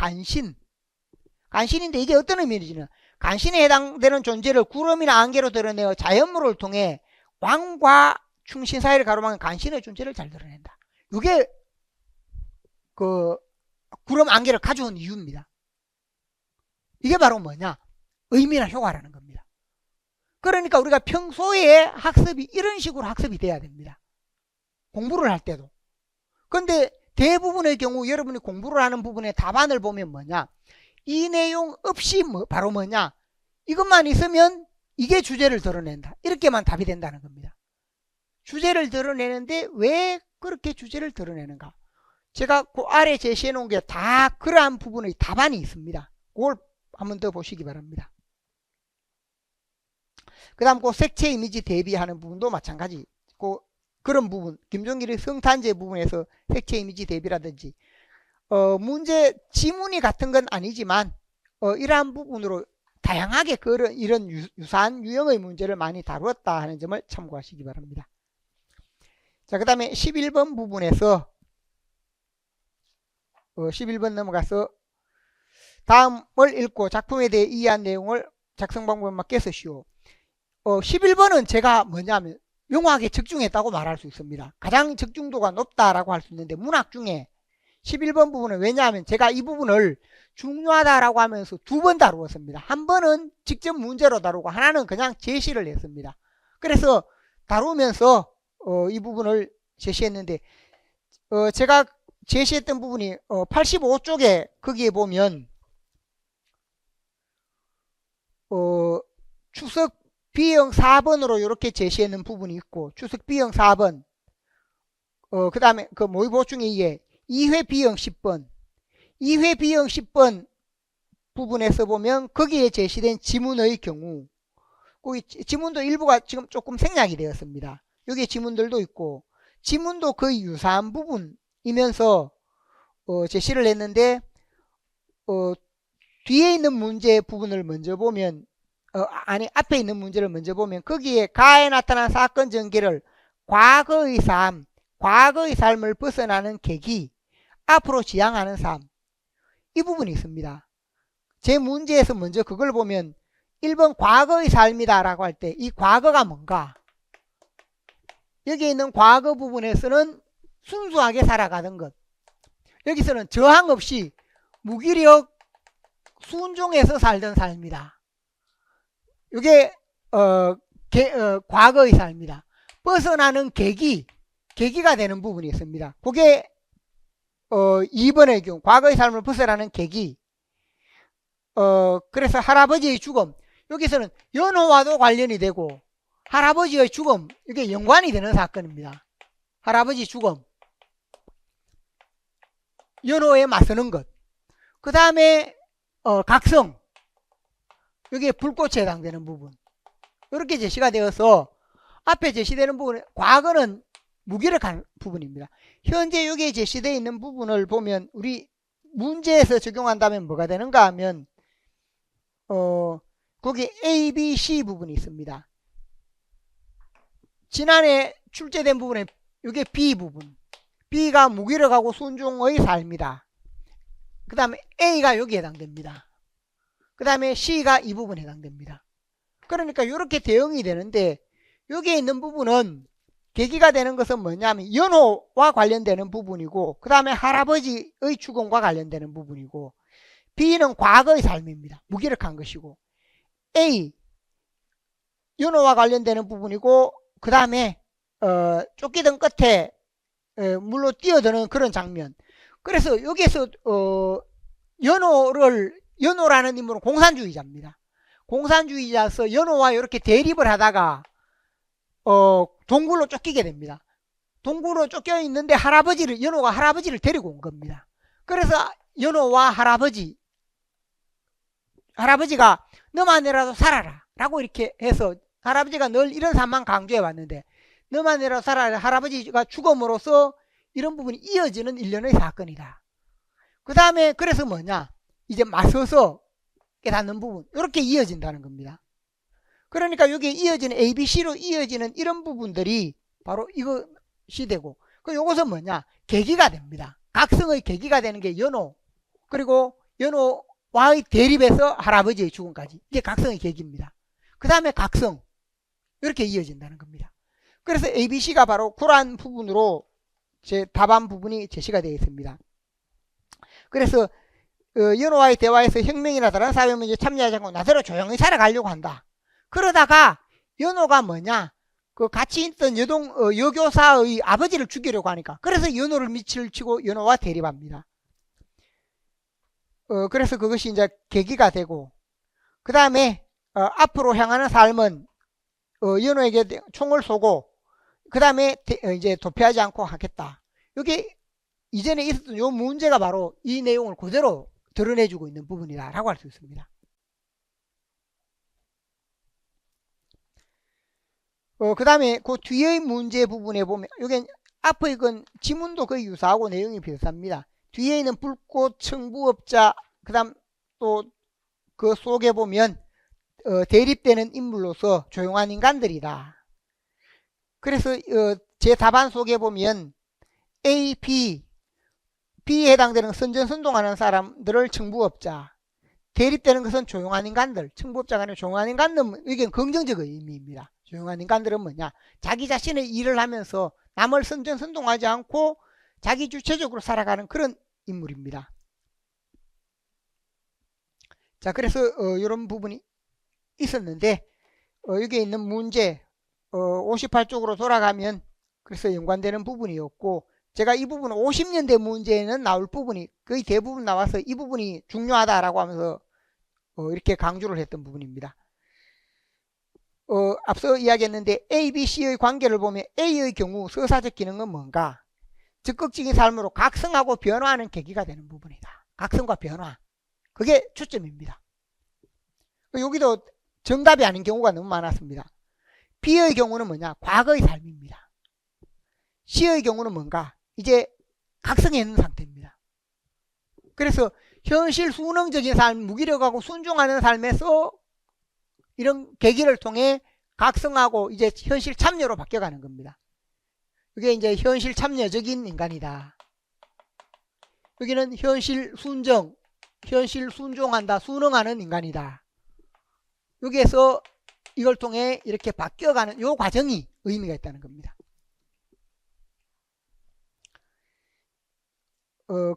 Speaker 1: 간신인데 이게 어떤 의미인지는, 간신에 해당되는 존재를 구름이나 안개로 드러내어 자연물을 통해 왕과 충신 사이를 가로막는 간신의 존재를 잘 드러낸다. 이게 구름 안개를 가져온 이유입니다. 이게 바로 뭐냐, 의미나 효과라는 겁니다. 그러니까 우리가 평소에 학습이 이런 식으로 학습이 돼야 됩니다. 공부를 할 때도. 근데 대부분의 경우 여러분이 공부를 하는 부분의 답안을 보면 뭐냐, 이 내용 없이 바로 뭐냐, 이것만 있으면 이게 주제를 드러낸다, 이렇게만 답이 된다는 겁니다. 주제를 드러내는데 왜 그렇게 주제를 드러내는가, 제가 그 아래 제시해 놓은 게 다 그러한 부분의 답안이 있습니다. 그걸 한번 더 보시기 바랍니다. 그 다음 그 색채 이미지 대비하는 부분도 마찬가지. 그런 부분, 김종길의 성탄제 부분에서 색채 이미지 대비라든지 문제 지문이 같은 건 아니지만 이러한 부분으로 다양하게 이런 유사한 유형의 문제를 많이 다루었다 하는 점을 참고하시기 바랍니다. 자, 그 다음에 11번 부분에서 11번 넘어가서 다음을 읽고 작품에 대해 이해한 내용을 작성 방법에 맞게 쓰시오. 11번은 제가 뭐냐면 명확하게 적중했다고 말할 수 있습니다. 가장 적중도가 높다라고 할 수 있는데, 문학 중에 11번 부분은, 왜냐하면 제가 이 부분을 중요하다라고 하면서 두 번 다루었습니다. 한 번은 직접 문제로 다루고 하나는 그냥 제시를 했습니다. 그래서 다루면서 이 부분을 제시했는데, 제가 제시했던 부분이 85쪽에 거기에 보면 추석 B형 4번으로 이렇게 제시하는 부분이 있고, 추석 B형 4번, 그 다음에 그 모의 보충에 의해 2회 B형 10번, 2회 B형 10번 부분에서 보면 거기에 제시된 지문의 경우, 거기 지문도 일부가 지금 조금 생략이 되었습니다. 여기 지문들도 있고, 지문도 거의 유사한 부분이면서 제시를 했는데, 뒤에 있는 문제 부분을 먼저 보면, 앞에 있는 문제를 먼저 보면 거기에 가에 나타난 사건 전개를 과거의 삶을 벗어나는 계기, 앞으로 지향하는 삶, 이 부분이 있습니다. 제 문제에서 먼저 그걸 보면 1번 과거의 삶이다 라고 할 때 이 과거가 뭔가? 여기 있는 과거 부분에서는 순수하게 살아가는 것. 여기서는 저항 없이 무기력 순종해서 살던 삶이다. 이게 과거의 삶이다. 벗어나는 계기가 되는 부분이 있습니다. 그게 2번의 경우 과거의 삶을 벗어나는 계기. 그래서 할아버지의 죽음. 여기서는 연호와도 관련이 되고 할아버지의 죽음, 이게 연관이 되는 사건입니다. 할아버지 죽음, 연호에 맞서는 것. 그 다음에 각성, 이게 불꽃에 해당되는 부분. 이렇게 제시가 되어서 앞에 제시되는 부분은 과거는 무기력한 부분입니다. 현재 여기에 제시되어 있는 부분을 보면 우리 문제에서 적용한다면 뭐가 되는가 하면 거기 A, B, C 부분이 있습니다. 지난해 출제된 부분에 이게 B 부분. B가 무기력하고 순종의 삶이다. 그 다음에 A가 여기에 해당됩니다. 그 다음에 C가 이 부분에 해당됩니다. 그러니까 이렇게 대응이 되는데 여기에 있는 부분은 계기가 되는 것은 뭐냐면 연호와 관련되는 부분이고 그 다음에 할아버지의 죽음과 관련되는 부분이고 B는 과거의 삶입니다. 무기력한 것이고 A 연호와 관련되는 부분이고 그 다음에 쫓기던 끝에 물로 뛰어드는 그런 장면. 그래서 여기에서 연호라는 인물은 공산주의자입니다. 공산주의자서 연호와 이렇게 대립을 하다가 동굴로 쫓기게 됩니다. 동굴로 쫓겨 있는데 연호가 할아버지를 데리고 온 겁니다. 그래서 연호와 할아버지가 너만이라도 살아라 라고 이렇게 해서 할아버지가 늘 이런 삶만 강조해 왔는데 너만이라도 살아라, 할아버지가 죽음으로써 이런 부분이 이어지는 일련의 사건이다. 그 다음에 그래서 뭐냐, 이제 맞서서 깨닫는 부분, 이렇게 이어진다는 겁니다. 그러니까 여기 이어지는 ABC로 이어지는 이런 부분들이 바로 이것이 되고, 요것은 뭐냐, 계기가 됩니다. 각성의 계기가 되는 게 연호, 그리고 연호와의 대립에서 할아버지의 죽음까지, 이게 각성의 계기입니다. 그 다음에 각성, 이렇게 이어진다는 겁니다. 그래서 ABC가 바로 그러한 부분으로 제 답안 부분이 제시가 되어 있습니다. 그래서 연호와의 대화에서 혁명이나 다른 사회 문제에 참여하지 않고 나대로 조용히 살아가려고 한다. 그러다가 연호가 뭐냐, 그 같이 있던 여교사의 아버지를 죽이려고 하니까, 그래서 연호를 밑을 치고 연호와 대립합니다. 그래서 그것이 이제 계기가 되고, 그 다음에 앞으로 향하는 삶은 연호에게 총을 쏘고 그 다음에 이제 도피하지 않고 하겠다. 이게 이전에 있었던 요 문제가 바로 이 내용을 그대로 드러내주고 있는 부분이다라고 할 수 있습니다. 그 다음에 그 뒤의 문제 부분에 보면 이게 앞의 건 지문도 거의 유사하고 내용이 비슷합니다. 뒤에 있는 불꽃 청부업자, 그 다음 또 그 속에 보면 대립되는 인물로서 조용한 인간들이다. 그래서 제 답안 속에 보면 A, B에 해당되는 선전선동하는 사람들을 청부업자, 대립되는 것은 조용한 인간들, 청부업자가 아니라 조용한 인간들, 이게 긍정적인 의미입니다. 조용한 인간들은 뭐냐, 자기 자신의 일을 하면서 남을 선전선동하지 않고 자기 주체적으로 살아가는 그런 인물입니다. 자, 그래서 이런 부분이 있었는데 여기에 있는 문제 58쪽으로 돌아가면 그래서 연관되는 부분이었고, 제가 이 부분 50년대 문제에는 나올 부분이 거의 대부분 나와서 이 부분이 중요하다라고 하면서 이렇게 강조를 했던 부분입니다. 앞서 이야기했는데 A, B, C의 관계를 보면 A의 경우 서사적 기능은 뭔가, 적극적인 삶으로 각성하고 변화하는 계기가 되는 부분이다. 각성과 변화, 그게 초점입니다. 여기도 정답이 아닌 경우가 너무 많았습니다. B의 경우는 뭐냐, 과거의 삶입니다. C의 경우는 뭔가, 이제 각성해 있는 상태입니다. 그래서 현실 순응적인 삶, 무기력하고 순종하는 삶에서 이런 계기를 통해 각성하고 이제 현실 참여로 바뀌어가는 겁니다. 이게 이제 현실 참여적인 인간이다. 여기는 현실 순종한다, 순응하는 인간이다. 여기에서 이걸 통해 이렇게 바뀌어가는 요 과정이 의미가 있다는 겁니다.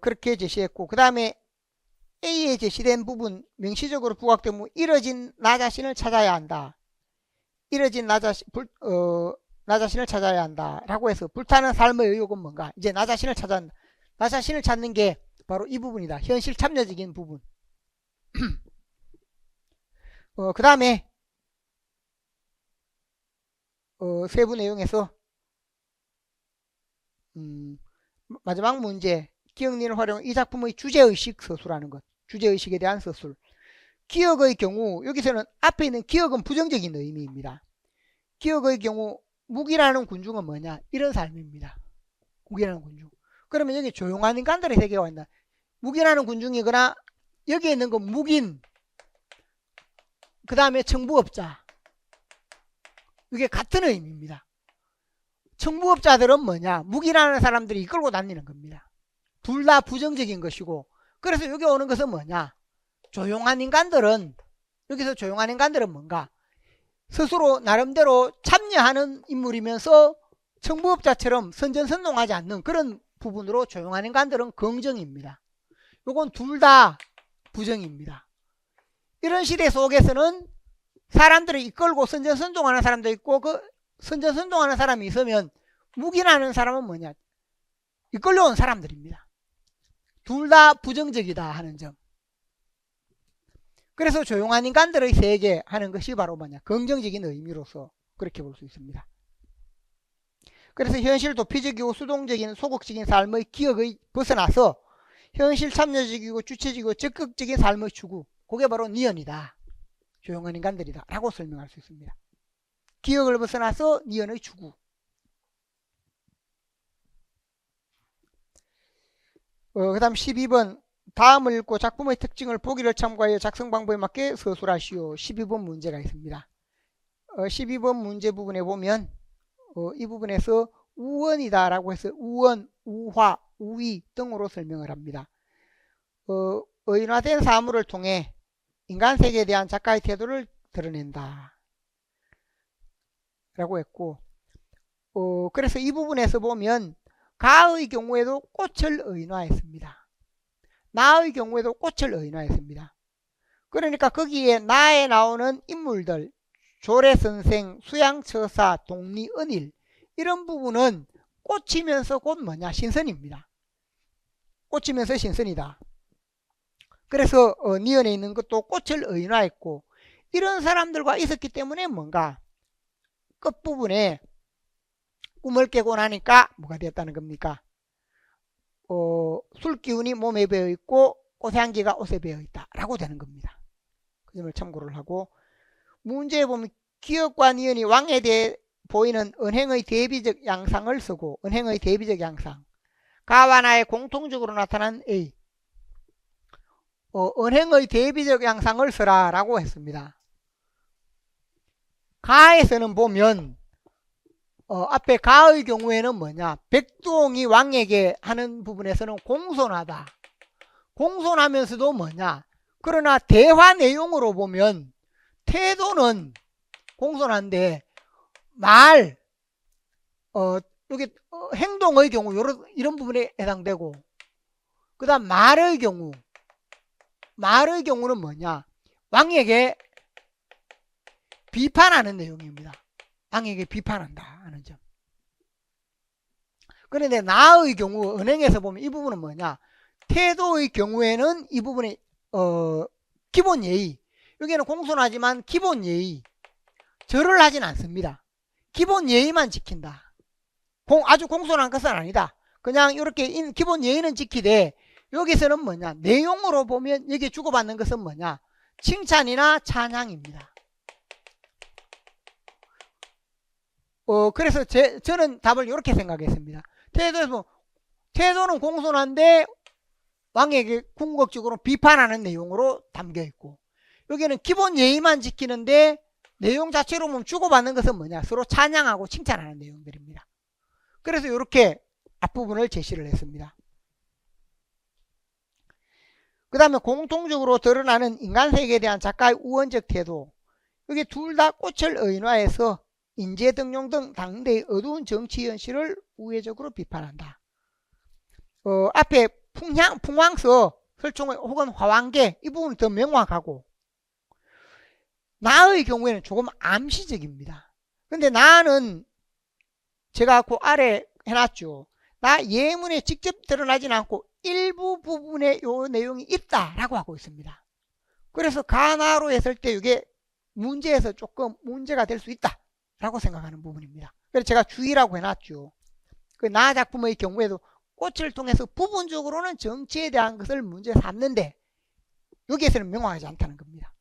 Speaker 1: 그렇게 제시했고, 그 다음에 A에 제시된 부분 명시적으로 부각되면 이뤄진 나 자신을 찾아야 한다. 이뤄진 나 자신을 찾아야 한다 라고 해서 불타는 삶의 의욕은 뭔가? 이제 나 자신을 찾아야 한다. 나 자신을 찾는 게 바로 이 부분이다. 현실 참여적인 부분. 그 다음에 세부 내용에서 마지막 문제, 기억리를 활용 이 작품의 주제의식 서술하는 것. 주제의식에 대한 서술. 기억의 경우, 여기서는 앞에 있는 기억은 부정적인 의미입니다. 기억의 경우 묵이라는 군중은 뭐냐? 이런 삶입니다. 묵이라는 군중. 그러면 여기 조용한 인간들의 세계가 왔나? 묵이라는 군중이거나 여기에 있는 건 묵인, 그 다음에 청부업자. 이게 같은 의미입니다. 청부업자들은 뭐냐? 묵이라는 사람들이 이끌고 다니는 겁니다. 둘 다 부정적인 것이고, 그래서 여기 오는 것은 뭐냐? 조용한 인간들은, 여기서 조용한 인간들은 뭔가? 스스로 나름대로 참여하는 인물이면서 청부업자처럼 선전선동하지 않는 그런 부분으로 조용한 인간들은 긍정입니다. 요건 둘 다 부정입니다. 이런 시대 속에서는 사람들을 이끌고 선전선동하는 사람도 있고, 그 선전선동하는 사람이 있으면 묵인하는 사람은 뭐냐? 이끌려온 사람들입니다. 둘 다 부정적이다 하는 점. 그래서 조용한 인간들의 세계 하는 것이 바로 뭐냐? 긍정적인 의미로서 그렇게 볼 수 있습니다. 그래서 현실 도피적이고 수동적인 소극적인 삶의 기억의 벗어나서 현실 참여적이고 주체적이고 적극적인 삶의 추구, 그게 바로 니언이다. 조용한 인간들이다 라고 설명할 수 있습니다. 기억을 벗어나서 니언의 추구. 그 다음 12번, 다음을 읽고 작품의 특징을 보기를 참고하여 작성 방법에 맞게 서술하시오. 12번 문제가 있습니다. 12번 문제 부분에 보면 이 부분에서 우언이다 라고 해서 우언, 우화, 우위 등으로 설명을 합니다. 의인화된 사물을 통해 인간 세계에 대한 작가의 태도를 드러낸다 라고 했고, 그래서 이 부분에서 보면 가의 경우에도 꽃을 의인화했습니다. 나의 경우에도 꽃을 의인화했습니다. 그러니까 거기에 나에 나오는 인물들, 조례선생, 수양처사, 동리, 은일, 이런 부분은 꽂히면서 곧 뭐냐? 신선입니다. 꽂히면서 신선이다. 그래서 니언에 있는 것도 꽃을 의인화했고, 이런 사람들과 있었기 때문에 뭔가 끝부분에 꿈을 깨고 나니까 뭐가 되었다는 겁니까? 술기운이 몸에 배어있고 꽃향기가 옷에 배어있다 라고 되는 겁니다. 그 점을 참고를 하고, 문제에 보면 기억과 니은이 왕에 대해 보이는 은행의 대비적 양상을 쓰고, 은행의 대비적 양상, 가와 나의 공통적으로 나타난 A, 은행의 대비적 양상을 쓰라 라고 했습니다. 가에서는 보면 앞에 가의 경우에는 뭐냐? 백두홍이 왕에게 하는 부분에서는 공손하다. 공손하면서도 뭐냐? 그러나 대화 내용으로 보면 태도는 공손한데 여기 행동의 경우 이런 부분에 해당되고, 그 다음 말의 경우는 뭐냐? 왕에게 비판하는 내용입니다. 왕에게 비판한다 하는 점. 그런데 나의 경우 은행에서 보면 이 부분은 뭐냐? 태도의 경우에는 이 부분이 기본 예의, 여기는 공손하지만 기본 예의, 절을 하진 않습니다. 기본 예의만 지킨다. 아주 공손한 것은 아니다. 그냥 이렇게 기본 예의는 지키되, 여기서는 뭐냐? 내용으로 보면 여기 주고받는 것은 뭐냐? 칭찬이나 찬양입니다. 그래서 저는 답을 이렇게 생각했습니다. 태도는 공손한데 왕에게 궁극적으로 비판하는 내용으로 담겨있고, 여기는 기본 예의만 지키는데 내용 자체로 보면 주고받는 것은 뭐냐? 서로 찬양하고 칭찬하는 내용들입니다. 그래서 이렇게 앞부분을 제시를 했습니다. 그 다음에 공통적으로 드러나는 인간세계에 대한 작가의 우언적 태도, 이게 둘 다 꽃을 의인화해서 인재등용 등 당대의 어두운 정치 현실을 우회적으로 비판한다. 앞에 풍황서, 설총의 혹은 화왕계 이 부분은 더 명확하고 나의 경우에는 조금 암시적입니다. 근데 나는 제가 그 아래 해놨죠. 나 예문에 직접 드러나지는 않고 일부 부분에 요 내용이 있다라고 하고 있습니다. 그래서 가나로 했을 때 이게 문제에서 조금 문제가 될 수 있다라고 생각하는 부분입니다. 그래서 제가 주의라고 해놨죠. 그 나 작품의 경우에도 꽃을 통해서 부분적으로는 정치에 대한 것을 문제 삼는데 여기에서는 명확하지 않다는 겁니다.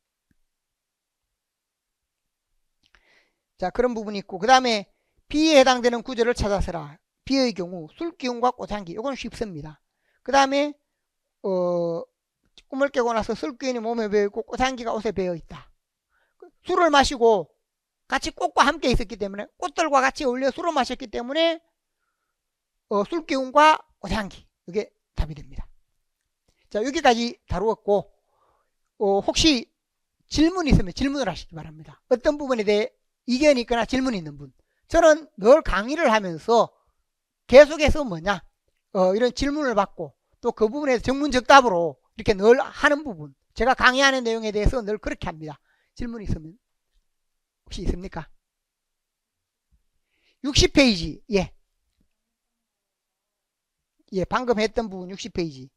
Speaker 1: 자, 그런 부분이 있고 그 다음에 B에 해당되는 구절을 찾아서라. B의 경우 술기운과 꽃향기 이건 쉽습니다. 그 다음에 꿈을 깨고 나서 술기운이 몸에 배어있고 꽃향기가 옷에 배어있다. 술을 마시고 같이 꽃과 함께 있었기 때문에 꽃들과 같이 어울려 술을 마셨기 때문에 술기운과 꽃향기 이게 답이 됩니다. 자, 여기까지 다루었고 혹시 질문이 있으면 질문을 하시기 바랍니다. 어떤 부분에 대해 이견이 있거나 질문이 있는 분. 저는 늘 강의를 하면서 계속해서 뭐냐 이런 질문을 받고 또 그 부분에서 정문적답으로 이렇게 늘 하는 부분, 제가 강의하는 내용에 대해서 늘 그렇게 합니다. 질문이 있으면 혹시 있습니까? 60페이지 예, 방금 했던 부분 60페이지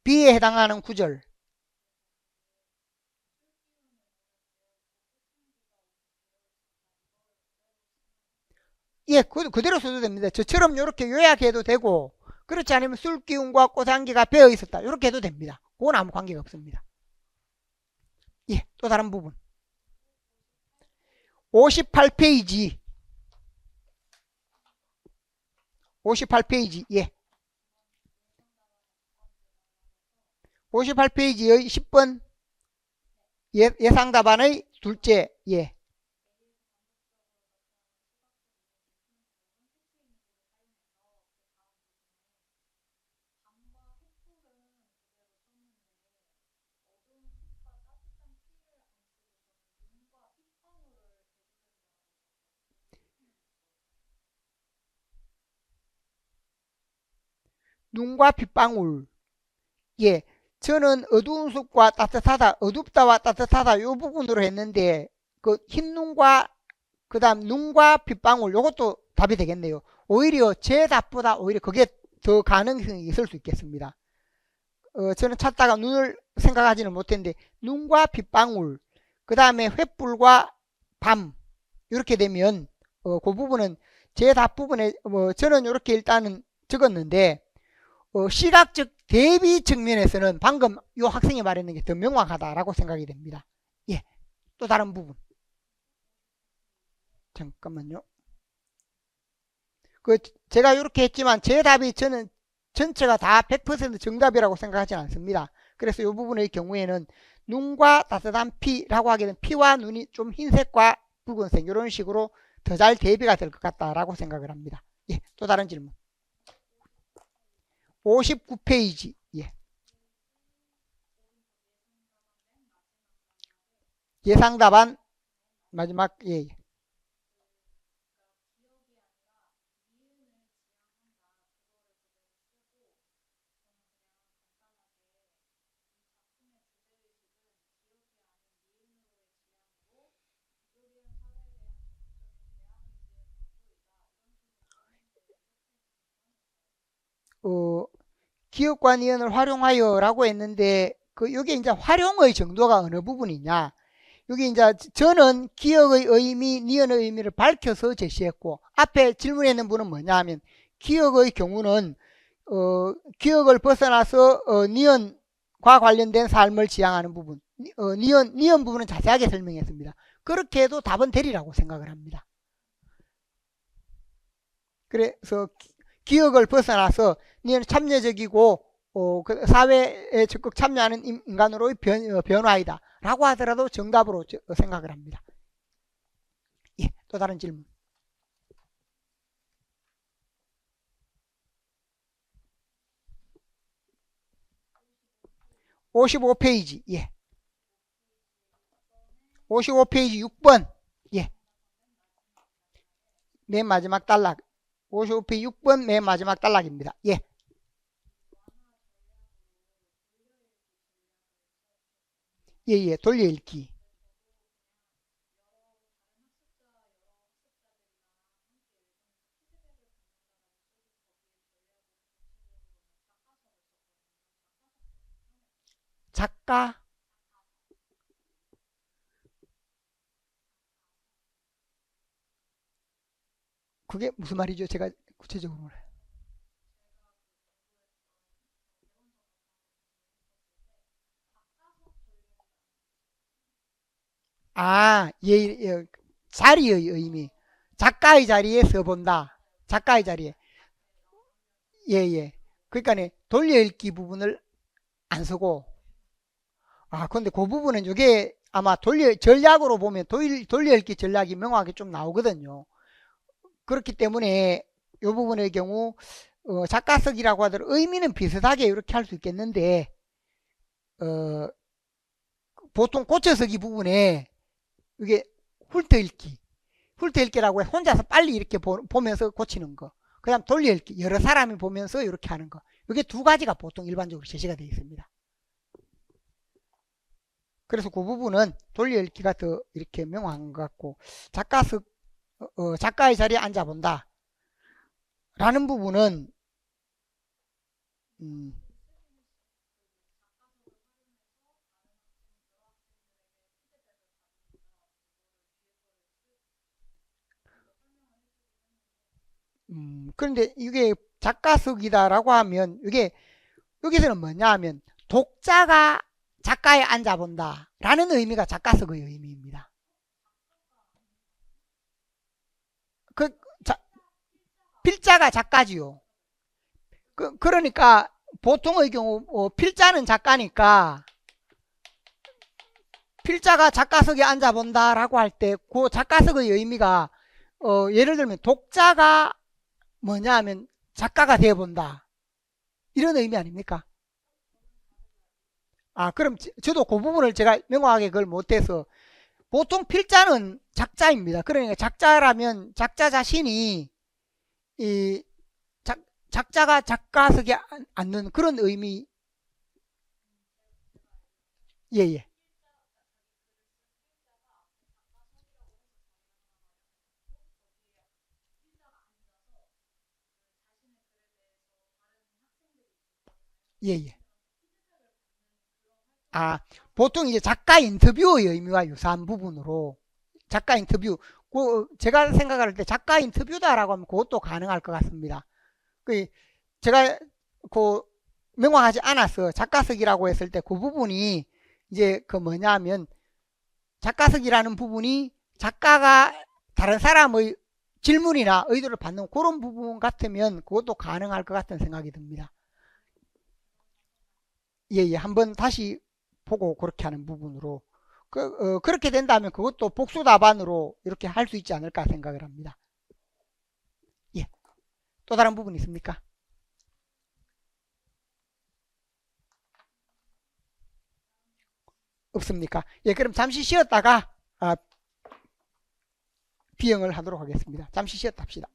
Speaker 1: B에 해당하는 구절 예, 그대로 써도 됩니다. 저처럼 이렇게 요약해도 되고 그렇지 않으면 술기운과 꽃향기가 배어 있었다 이렇게 해도 됩니다. 그건 아무 관계가 없습니다. 예, 또 다른 부분 58페이지 58페이지 예 58페이지의 10번 예상 답안의 둘째 예 눈과 빗방울 예 저는 어두운 숲과 따뜻하다 어둡다와 따뜻하다 이 부분으로 했는데 그 흰 눈과 그 다음 눈과 빗방울 요것도 답이 되겠네요. 오히려 제 답보다 오히려 그게 더 가능성이 있을 수 있겠습니다. 저는 찾다가 눈을 생각하지는 못했는데 눈과 빗방울 그 다음에 횃불과 밤 이렇게 되면 그 부분은 제 답 부분에 저는 이렇게 일단은 적었는데 시각적 대비 측면에서는 방금 이 학생이 말했는 게 더 명확하다라고 생각이 됩니다. 예, 또 다른 부분 잠깐만요. 제가 이렇게 했지만 제 답이 저는 전체가 다 100% 정답이라고 생각하지 않습니다. 그래서 이 부분의 경우에는 눈과 따뜻한 피라고 하게 되면 피와 눈이 좀 흰색과 붉은색 이런 식으로 더 잘 대비가 될 것 같다라고 생각을 합니다. 예, 또 다른 질문 59페이지 예. 예상 답안 마지막 예. 기업과 니은을 활용하여 라고 했는데 여기 이제 활용의 정도가 어느 부분이냐 여기 이제 저는 기억의 의미 니은의 의미를 밝혀서 제시했고 앞에 질문에 있는 분은 뭐냐 하면 기억의 경우는 기억을 벗어나서 니은과 관련된 삶을 지향하는 부분 니은 부분은 자세하게 설명했습니다. 그렇게 해도 답은 되리라고 생각을 합니다. 그래서 기억을 벗어나서 니은 참여적이고 그 사회에 적극 참여하는 인간으로의 변화이다 라고 하더라도 정답으로 생각을 합니다. 예, 또 다른 질문 55페이지 예. 55페이지 6번. 예. 맨 마지막 단락. 55페이지 6번 맨 마지막 단락입니다. 예. 예, 돌려읽기. 작가. 그게 무슨 말이죠? 제가 구체적으로 몰라요. 아, 예, 예. 자리의 의미. 작가의 자리에 써본다. 작가의 자리에. 예, 예. 그러니까 돌려읽기 부분을 안 쓰고. 아, 근데 그 부분은 이게 아마 전략으로 보면 돌려읽기 전략이 명확하게 좀 나오거든요. 그렇기 때문에 이 부분의 경우 작가석이라고 하더라도 의미는 비슷하게 이렇게 할 수 있겠는데 어, 보통 고쳐서기 부분에 이게 훑어읽기라고 해. 혼자서 빨리 이렇게 보면서 고치는 거. 그 다음 돌려읽기, 여러 사람이 보면서 이렇게 하는 거. 이게 두 가지가 보통 일반적으로 제시가 되어 있습니다. 그래서 그 부분은 돌려읽기가 더 이렇게 명확한 것 같고, 작가의 자리에 앉아본다 라는 부분은 음, 그런데 이게 작가석이다라고 하면 이게 여기서는 뭐냐 하면 독자가 작가에 앉아본다 라는 의미가 작가석의 의미입니다. 그 필자가 작가지요. 그러니까 보통의 경우 필자는 작가니까 필자가 작가석에 앉아본다라고 할 때 그 작가석의 의미가 예를 들면 독자가 뭐냐 하면 작가가 되어본다 이런 의미 아닙니까? 아, 그럼 저도 그 부분을 제가 명확하게 그걸 못해서 보통 필자는 작자입니다. 그러니까 작자라면 작자 자신이 이 작자가 작가석에 앉는 그런 의미. 예예. 예예. 아, 보통 이제 작가 인터뷰의 의미와 유사한 부분으로 작가 인터뷰, 제가 생각할 때 작가 인터뷰다라고 하면 그것도 가능할 것 같습니다. 그 제가 그 명확하지 않아서 작가석이라고 했을 때 그 부분이 이제 그 뭐냐 하면 작가석이라는 부분이 작가가 다른 사람의 질문이나 의도를 받는 그런 부분 같으면 그것도 가능할 것 같은 생각이 듭니다. 예, 예. 한번 다시 보고 그렇게 하는 부분으로 그렇게 된다면 그것도 복수 답안으로 이렇게 할 수 있지 않을까 생각을 합니다. 예. 또 다른 부분 있습니까? 없습니까? 예, 그럼 잠시 쉬었다가 비영을 하도록 하겠습니다. 잠시 쉬었다 합시다.